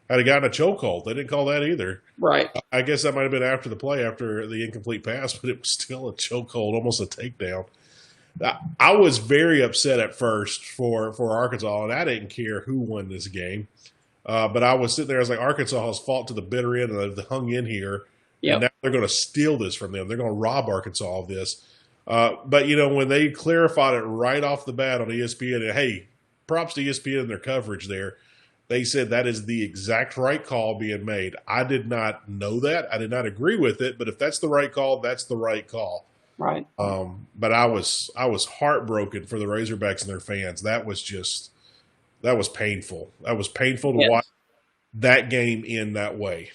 had a guy in a chokehold. They didn't call that either. Right. I guess that might have been after the play, after the incomplete pass, but it was still a chokehold, almost a takedown. I was very upset at first for Arkansas, and I didn't care who won this game. But I was sitting there, I was like, Arkansas has fought to the bitter end, and they've hung in here. Yep. And now they're going to steal this from them. They're going to rob Arkansas of this. But, when they clarified it right off the bat on ESPN, and hey, props to ESPN and their coverage there, they said that is the exact right call being made. I did not know that. I did not agree with it. But if that's the right call, that's the right call. Right. But I was heartbroken for the Razorbacks and their fans. That was painful. That was painful to watch that game end that way.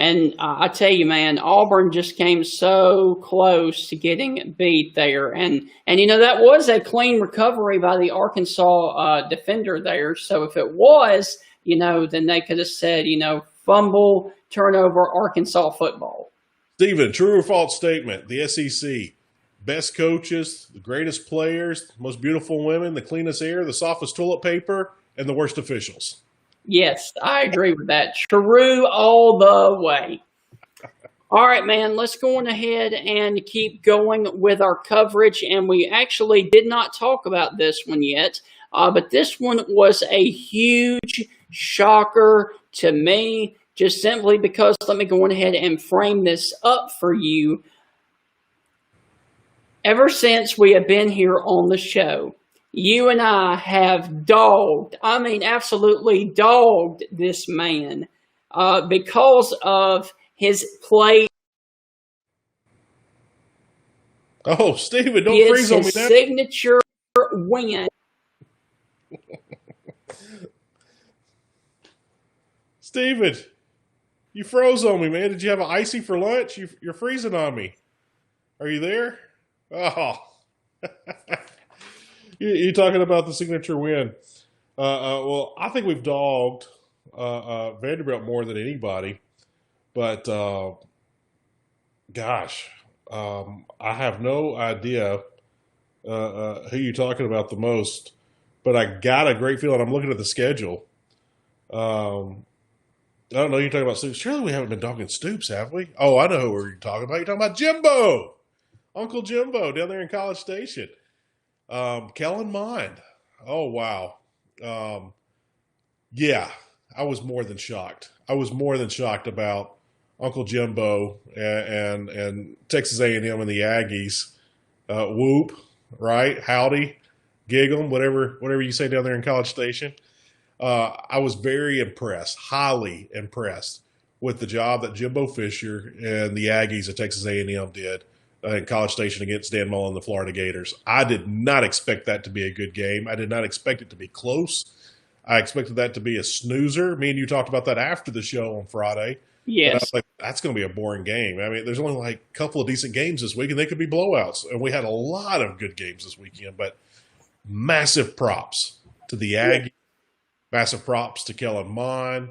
And I tell you, man, Auburn just came so close to getting beat there. And that was a clean recovery by the Arkansas defender there. So if it was, then they could have said, fumble, turnover, Arkansas football. Steven, true or false statement? The SEC, best coaches, the greatest players, the most beautiful women, the cleanest air, the softest toilet paper, and the worst officials. Yes, I agree with that. True all the way. All right, man, let's go on ahead and keep going with our coverage. And we actually did not talk about this one yet, but this one was a huge shocker to me, just simply because, let me go on ahead and frame this up for you. Ever since we have been here on the show, you and I have dogged, absolutely dogged this man because of his play. Oh, Steven, don't freeze on me his now. Signature win. Steven, you froze on me, man. Did you have an icy for lunch? You're freezing on me. Are you there? Oh. You're talking about the signature win. Well, I think we've dogged Vanderbilt more than anybody. But, gosh, I have no idea who you're talking about the most. But I got a great feeling. I'm looking at the schedule. I don't know. You're talking about Stoops. Surely we haven't been talking Stoops, have we? Oh, I know who we're talking about. You're talking about Jimbo. Uncle Jimbo down there in College Station. Kellen Mond. Oh, wow. Yeah, I was more than shocked. I was more than shocked about Uncle Jimbo and Texas A&M and the Aggies. Whoop, right? Howdy, giggle, whatever you say down there in College Station. I was very impressed, highly impressed with the job that Jimbo Fisher and the Aggies at Texas A&M did in College Station against Dan Mullen and the Florida Gators. I did not expect that to be a good game. I did not expect it to be close. I expected that to be a snoozer. Me and you talked about that after the show on Friday. Yes. I was like, that's going to be a boring game. I mean, there's only like a couple of decent games this week, and they could be blowouts. And we had a lot of good games this weekend, but massive props to the Aggies. Massive props to Kellen Mond.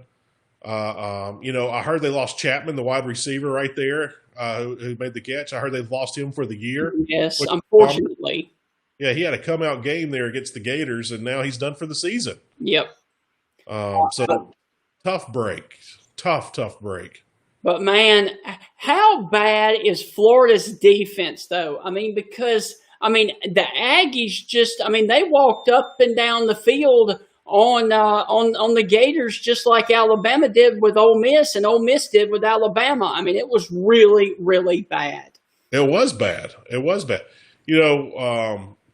I heard they lost Chapman, the wide receiver right there, who made the catch. I heard they lost him for the year. Yes, unfortunately. Yeah, he had a come-out game there against the Gators, and now he's done for the season. Yep. So tough break. Tough break. But, man, how bad is Florida's defense, though? Because the Aggies they walked up and down the field on the Gators just like Alabama did with Ole Miss and Ole Miss did with Alabama. It was really, really bad. It was bad.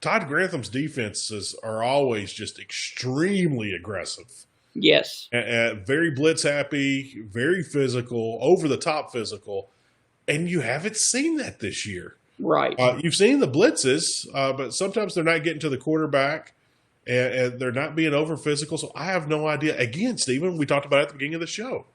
Todd Grantham's defenses are always just extremely aggressive. Yes. Very blitz happy, very physical, over the top physical. And you haven't seen that this year. Right. You've seen the blitzes, but sometimes they're not getting to the quarterback and they're not being over physical. So I have no idea. Again, Stephen, we talked about it at the beginning of the show,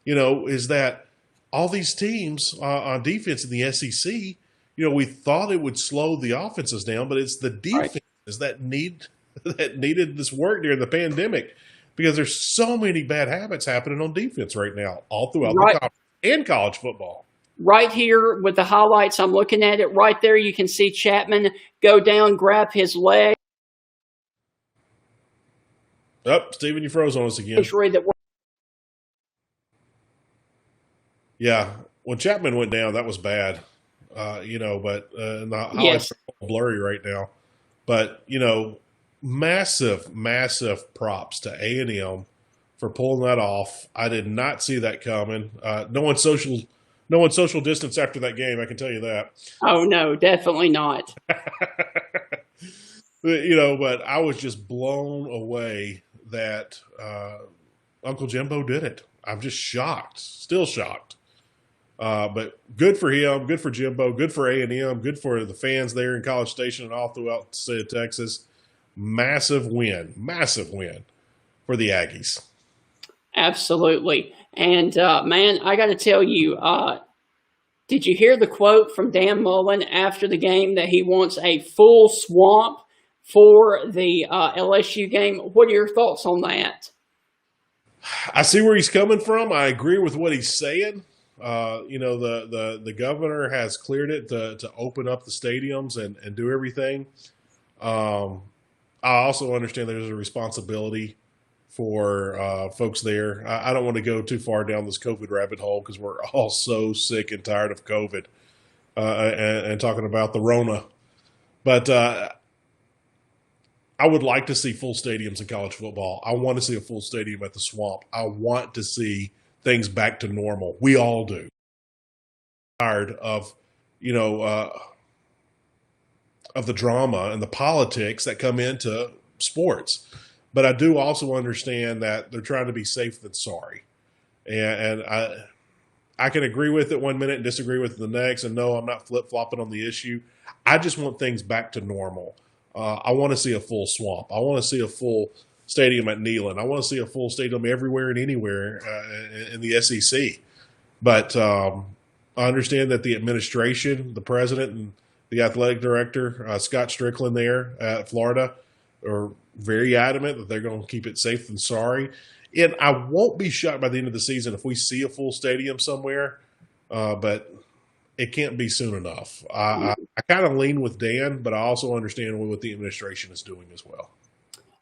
is that all these teams on defense in the SEC, we thought it would slow the offenses down, but it's the defenses that needed this work during the pandemic because there's so many bad habits happening on defense right now, all throughout the conference and college football. Right here with the highlights, I'm looking at it right there. You can see Chapman go down, grab his leg. Stephen, you froze on us again. Yeah, when Chapman went down, that was bad. But the highlights are blurry right now. But massive props to A&M for pulling that off. I did not see that coming. No one social distance after that game, I can tell you that. Oh, no, definitely not. But I was just blown away that Uncle Jimbo did it. I'm just shocked, still shocked. But good for him, good for Jimbo, good for A&M, good for the fans there in College Station and all throughout the state of Texas. Massive win for the Aggies. Absolutely. And man, I got to tell you, did you hear the quote from Dan Mullen after the game that he wants a full swamp for the LSU game? What are your thoughts on that? I see where he's coming from. I agree with what he's saying. The governor has cleared it to open up the stadiums and do everything. I also understand there's a responsibility for folks there. I don't want to go too far down this COVID rabbit hole because we're all so sick and tired of COVID and talking about the Rona. But I would like to see full stadiums in college football. I want to see a full stadium at the Swamp. I want to see things back to normal. We all do. Tired of, of the drama and the politics that come into sports. But I do also understand that they're trying to be safe than sorry. And I can agree with it one minute and disagree with it the next. And no, I'm not flip-flopping on the issue. I just want things back to normal. I want to see a full Swamp. I want to see a full stadium at Neyland. I want to see a full stadium everywhere and anywhere in the SEC. But I understand that the administration, the president, and the athletic director, Scott Strickland there at Florida, are very adamant that they're going to keep it safe than sorry. And I won't be shocked by the end of the season if we see a full stadium somewhere, but it can't be soon enough. I kind of lean with Dan, but I also understand what the administration is doing as well.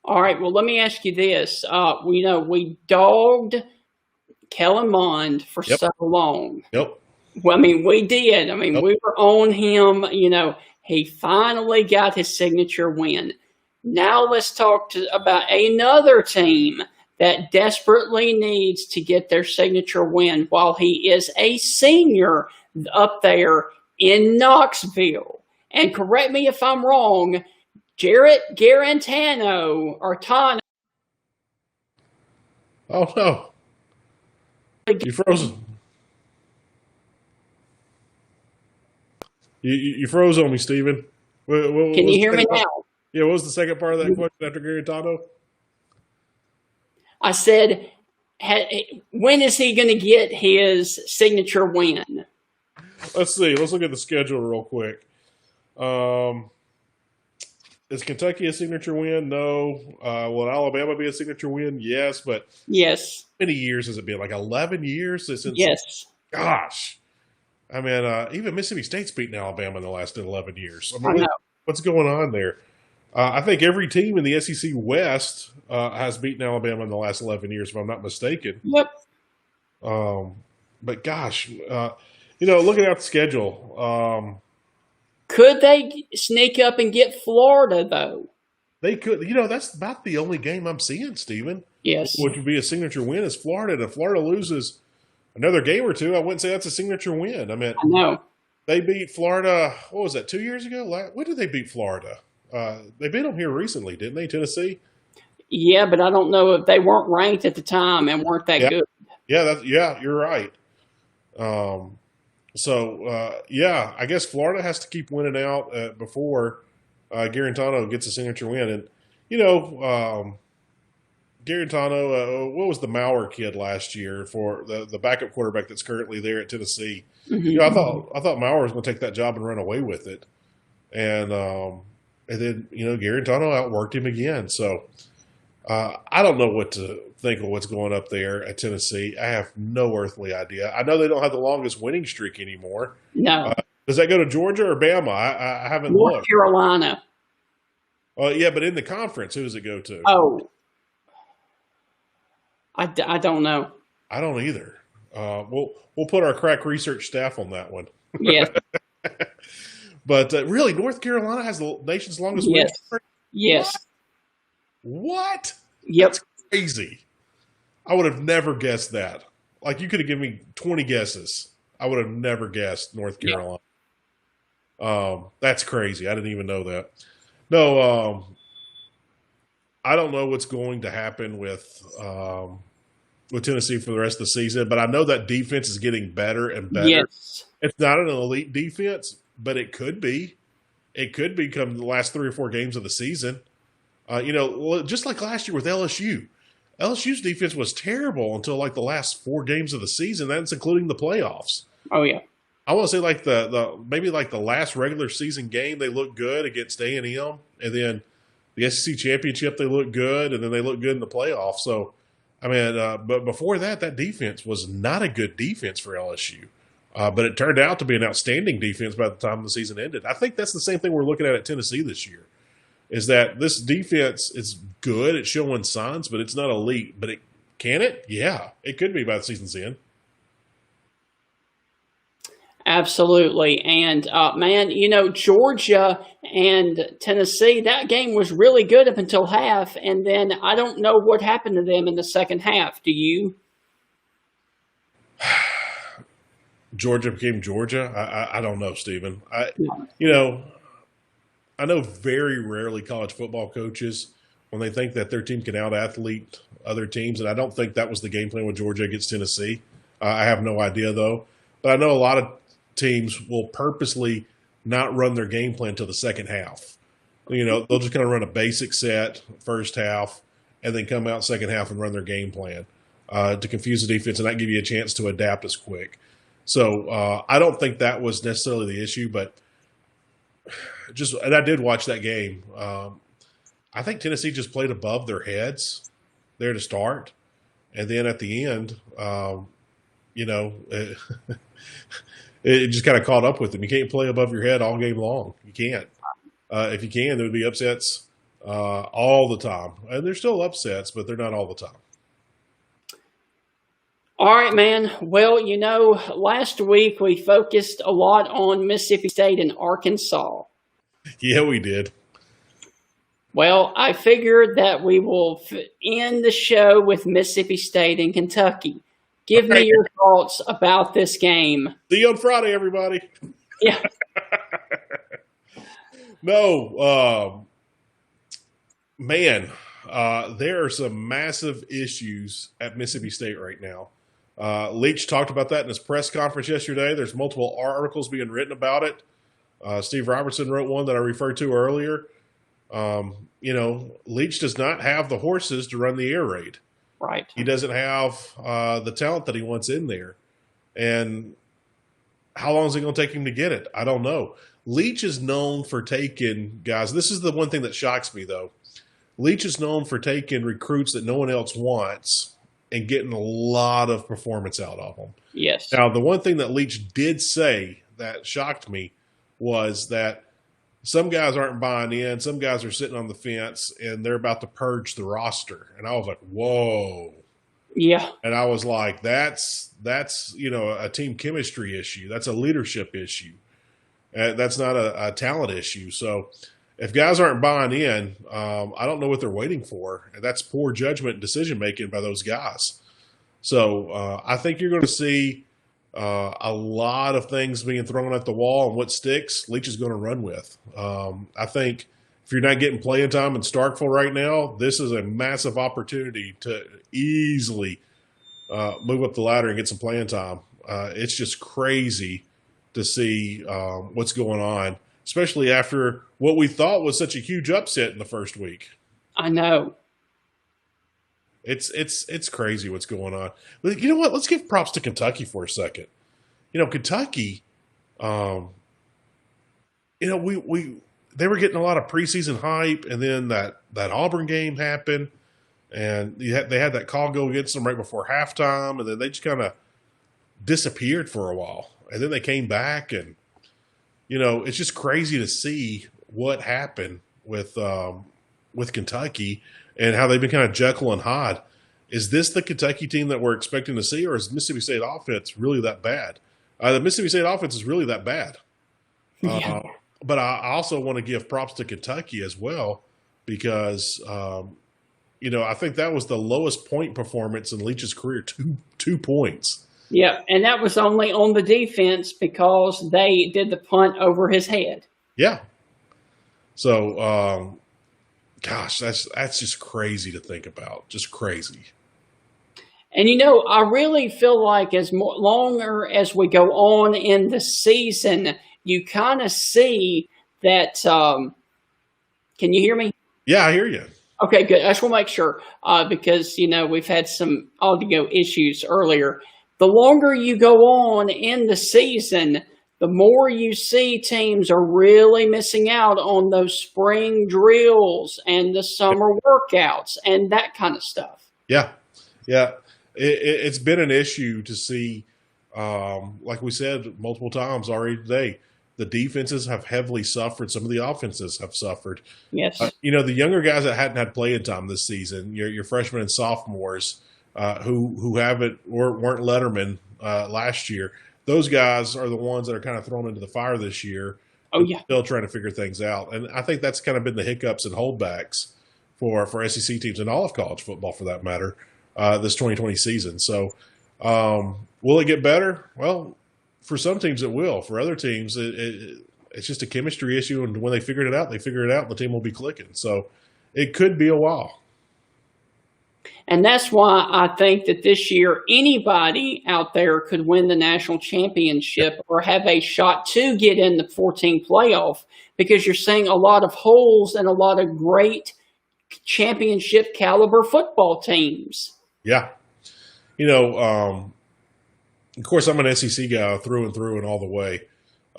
All right, well, let me ask you this. We dogged Kellen Mond for so long. Yep. Well, we did. We were on him. He finally got his signature win. Now let's talk about another team that desperately needs to get their signature win while he is a senior up there in Knoxville. And correct me if I'm wrong, Jarrett Garantano or Tano. Oh, no. You frozen. You froze on me, Steven. Can you hear me now? Yeah, what was the second part of that question after Garantano? I said, when is he going to get his signature win? Let's see. Let's look at the schedule real quick. Is Kentucky a signature win? No. Will Alabama be a signature win? Yes, but yes. How many years has it been? Like 11 years? Since, yes. Gosh. Even Mississippi State's beaten Alabama in the last 11 years. I know. What's going on there? I think every team in the SEC West has beaten Alabama in the last 11 years, if I'm not mistaken. Yep. But gosh, looking at the schedule. Could they sneak up and get Florida, though? They could. That's about the only game I'm seeing, Steven. Yes. Which would be a signature win is Florida. And if Florida loses another game or two, I wouldn't say that's a signature win. I know. They beat Florida, what was that, 2 years ago? When did they beat Florida? They beat them here recently, didn't they, Tennessee? Yeah, but I don't know if they weren't ranked at the time and weren't that good. Yeah, you're right. I guess Florida has to keep winning out before Garantano gets a signature win. And, Garantano, what was the Maurer kid last year for the backup quarterback that's currently there at Tennessee? Mm-hmm. I thought Maurer was going to take that job and run away with it. And then, Garantano outworked him again. So I don't know what to think of what's going up there at Tennessee. I have no earthly idea. I know they don't have the longest winning streak anymore. No. Does that go to Georgia or Bama? I haven't North looked. Carolina. Yeah, but in the conference, who does it go to? Oh. I don't know. I don't either. We'll put our crack research staff on that one. Yes. But really, North Carolina has the nation's longest winning streak? Yes. What? Yep. That's crazy. I would have never guessed that. Like, you could have given me 20 guesses. I would have never guessed North Carolina. Yep. That's crazy. I didn't even know that. No, I don't know what's going to happen with Tennessee for the rest of the season, but I know that defense is getting better and better. Yes. It's not an elite defense, but it could be. It could become the last 3 or 4 games of the season. Just like last year with LSU. LSU's defense was terrible until like the last 4 games of the season. That's including the playoffs. Oh yeah. I want to say like maybe like the last regular season game they looked good against A&M, and then the SEC championship they looked good, and then they looked good in the playoffs. So, I mean, but before that defense was not a good defense for LSU. But it turned out to be an outstanding defense by the time the season ended. I think that's the same thing we're looking at Tennessee this year, is that this defense is good. It's showing signs, but it's not elite. But can it? Yeah, it could be by the season's end. Absolutely. And, man, Georgia and Tennessee, that game was really good up until half. And then I don't know what happened to them in the second half. Do you? Georgia became Georgia. I don't know, Stephen. I know very rarely college football coaches, when they think that their team can out-athlete other teams, and I don't think that was the game plan with Georgia against Tennessee. I have no idea, though. But I know a lot of teams will purposely not run their game plan until the second half. They'll just kind of run a basic set first half and then come out second half and run their game plan to confuse the defense and not give you a chance to adapt as quick. So I don't think that was necessarily the issue, but and I did watch that game. I think Tennessee just played above their heads there to start. And then at the end, it just kind of caught up with them. You can't play above your head all game long. You can't. If you can, there would be upsets all the time. And there's still upsets, but they're not all the time. All right, man. Well, last week we focused a lot on Mississippi State and Arkansas. Yeah, we did. Well, I figured that we will end the show with Mississippi State and Kentucky. Give me your thoughts about this game. See you on Friday, everybody. Yeah. No, man, there are some massive issues at Mississippi State right now. Leach talked about that in his press conference yesterday. There's multiple articles being written about it. Steve Robertson wrote one that I referred to earlier. Leach does not have the horses to run the air raid. Right. He doesn't have the talent that he wants in there. And how long is it going to take him to get it? I don't know. Leach is known for taking guys. This is the one thing that shocks me, though. Leach is known for taking recruits that no one else wants and getting a lot of performance out of them. Yes. Now, the one thing that Leach did say that shocked me was that some guys aren't buying in. Some guys are sitting on the fence, and they're about to purge the roster. And I was like, whoa. Yeah. And I was like, that's a team chemistry issue. That's a leadership issue. That's not a talent issue. So if guys aren't buying in, I don't know what they're waiting for. And that's poor judgment and decision-making by those guys. So I think you're going to see a lot of things being thrown at the wall, and what sticks, Leach is going to run with. I think if you're not getting playing time in Starkville right now, this is a massive opportunity to easily move up the ladder and get some playing time. It's just crazy to see what's going on, especially after what we thought was such a huge upset in the first week. I know. It's crazy what's going on. But you know what? Let's give props to Kentucky for a second. Kentucky, they were getting a lot of preseason hype, and then that Auburn game happened, and they had that call go against them right before halftime, and then they just kind of disappeared for a while, and then they came back, and it's just crazy to see what happened with Kentucky and how they've been kind of Jekyll and Hyde. Is this the Kentucky team that we're expecting to see, or is Mississippi State offense really that bad? The Mississippi State offense is really that bad. Yeah. But I also want to give props to Kentucky as well, because, I think that was the lowest point performance in Leach's career, 2 points. Yeah, and that was only on the defense because they did the punt over his head. Yeah. So, gosh, that's just crazy to think about. Just crazy. And, I really feel like as longer as we go on in the season, you kind of see that can you hear me? Yeah, I hear you. Okay, good. I just want to make sure because, we've had some audio issues earlier. The longer you go on in the season, the more you see teams are really missing out on those spring drills and the summer workouts and that kind of stuff. Yeah. It's been an issue to see, like we said multiple times already today, the defenses have heavily suffered. Some of the offenses have suffered. Yes. The younger guys that hadn't had playing time this season, your freshmen and sophomores who haven't or weren't Letterman last year, those guys are the ones that are kind of thrown into the fire this year. Oh, yeah. Still trying to figure things out. And I think that's kind of been the hiccups and holdbacks for SEC teams and all of college football for that matter, this 2020 season. So will it get better? Well, for some teams it will. For other teams, it's just a chemistry issue. And when they figured it out, and the team will be clicking. So it could be a while. And that's why I think that this year anybody out there could win the national championship or have a shot to get in the 14 playoff, because you're seeing a lot of holes and a lot of great championship caliber football teams. Yeah. Of course, I'm an SEC guy through and all the way.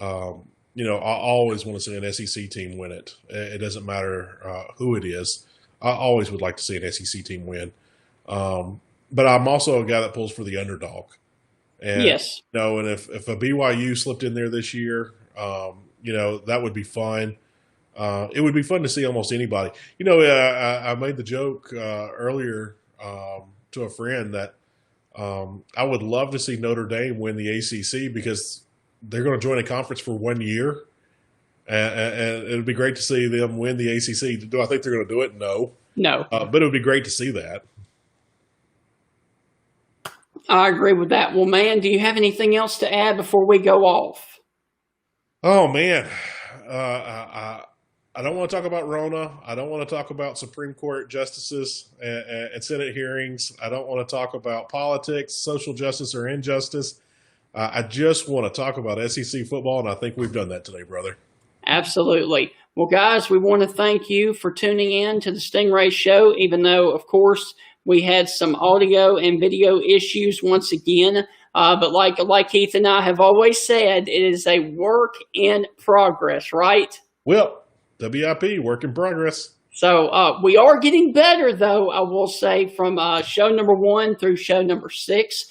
I always want to see an SEC team win it. It doesn't matter who it is. I always would like to see an SEC team win. But I'm also a guy that pulls for the underdog. And, yes. And if a BYU slipped in there this year, that would be fun. It would be fun to see almost anybody. I made the joke earlier to a friend that I would love to see Notre Dame win the ACC because they're going to join a conference for 1 year. And it would be great to see them win the ACC. Do I think they're going to do it? No. But it would be great to see that. I agree with that. Well, man, do you have anything else to add before we go off? Oh, man. I don't want to talk about Rona. I don't want to talk about Supreme Court justices and Senate hearings. I don't want to talk about politics, social justice, or injustice. I just want to talk about SEC football, and I think we've done that today, brother. Absolutely. Well, guys, we want to thank you for tuning in to the Stingray Show, even though, of course, we had some audio and video issues once again. But like Heath and I have always said, it is a work in progress, right? Well, WIP, work in progress. So we are getting better, though, I will say, from show number 1 through show number 6.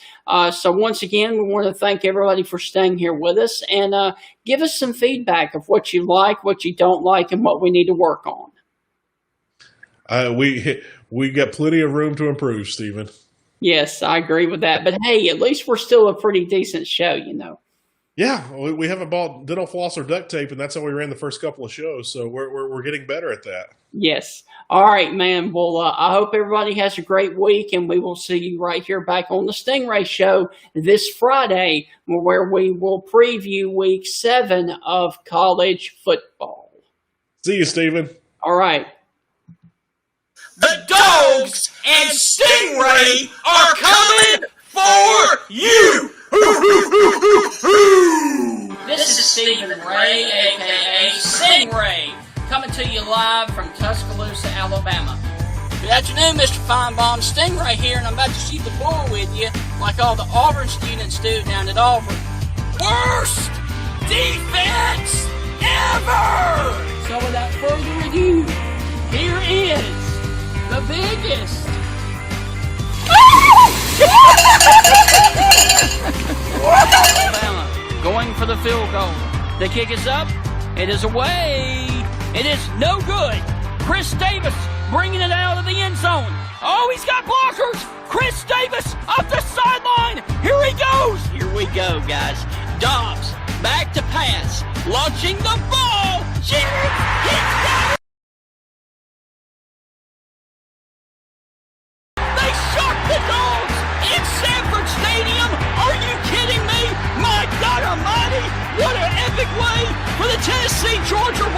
So once again, we want to thank everybody for staying here with us and give us some feedback of what you like, what you don't like, and what we need to work on. We got plenty of room to improve, Stephen. Yes, I agree with that. But hey, at least we're still a pretty decent show, Yeah, we haven't bought dental floss or duct tape, and that's how we ran the first couple of shows. So we're getting better at that. Yes. All right, man. Well, I hope everybody has a great week, and we will see you right here back on the Stingray Show this Friday, where we will preview Week 7 of college football. See you, Stephen. All right. The Dogs and Stingray are coming for you! This is Stephen Ray, a.k.a. Stingray, coming to you live from Tuscaloosa, Alabama. Good afternoon, Mr. Feinbaum. Stingray here, and I'm about to shoot the bull with you like all the Auburn students do down at Auburn. Worst defense ever! So without further ado, here is the biggest Alabama going for the field goal. The kick is up. It is away. It is no good. Chris Davis bringing it out of the end zone. Oh, he's got blockers. Chris Davis up the sideline. Here he goes. Here we go, guys. Dobbs back to pass. Launching the ball. Jared, he's got it. They shocked the Dogs in Sanford Stadium. Are you kidding me? My God Almighty, what an epic way for the Tennessee-Georgia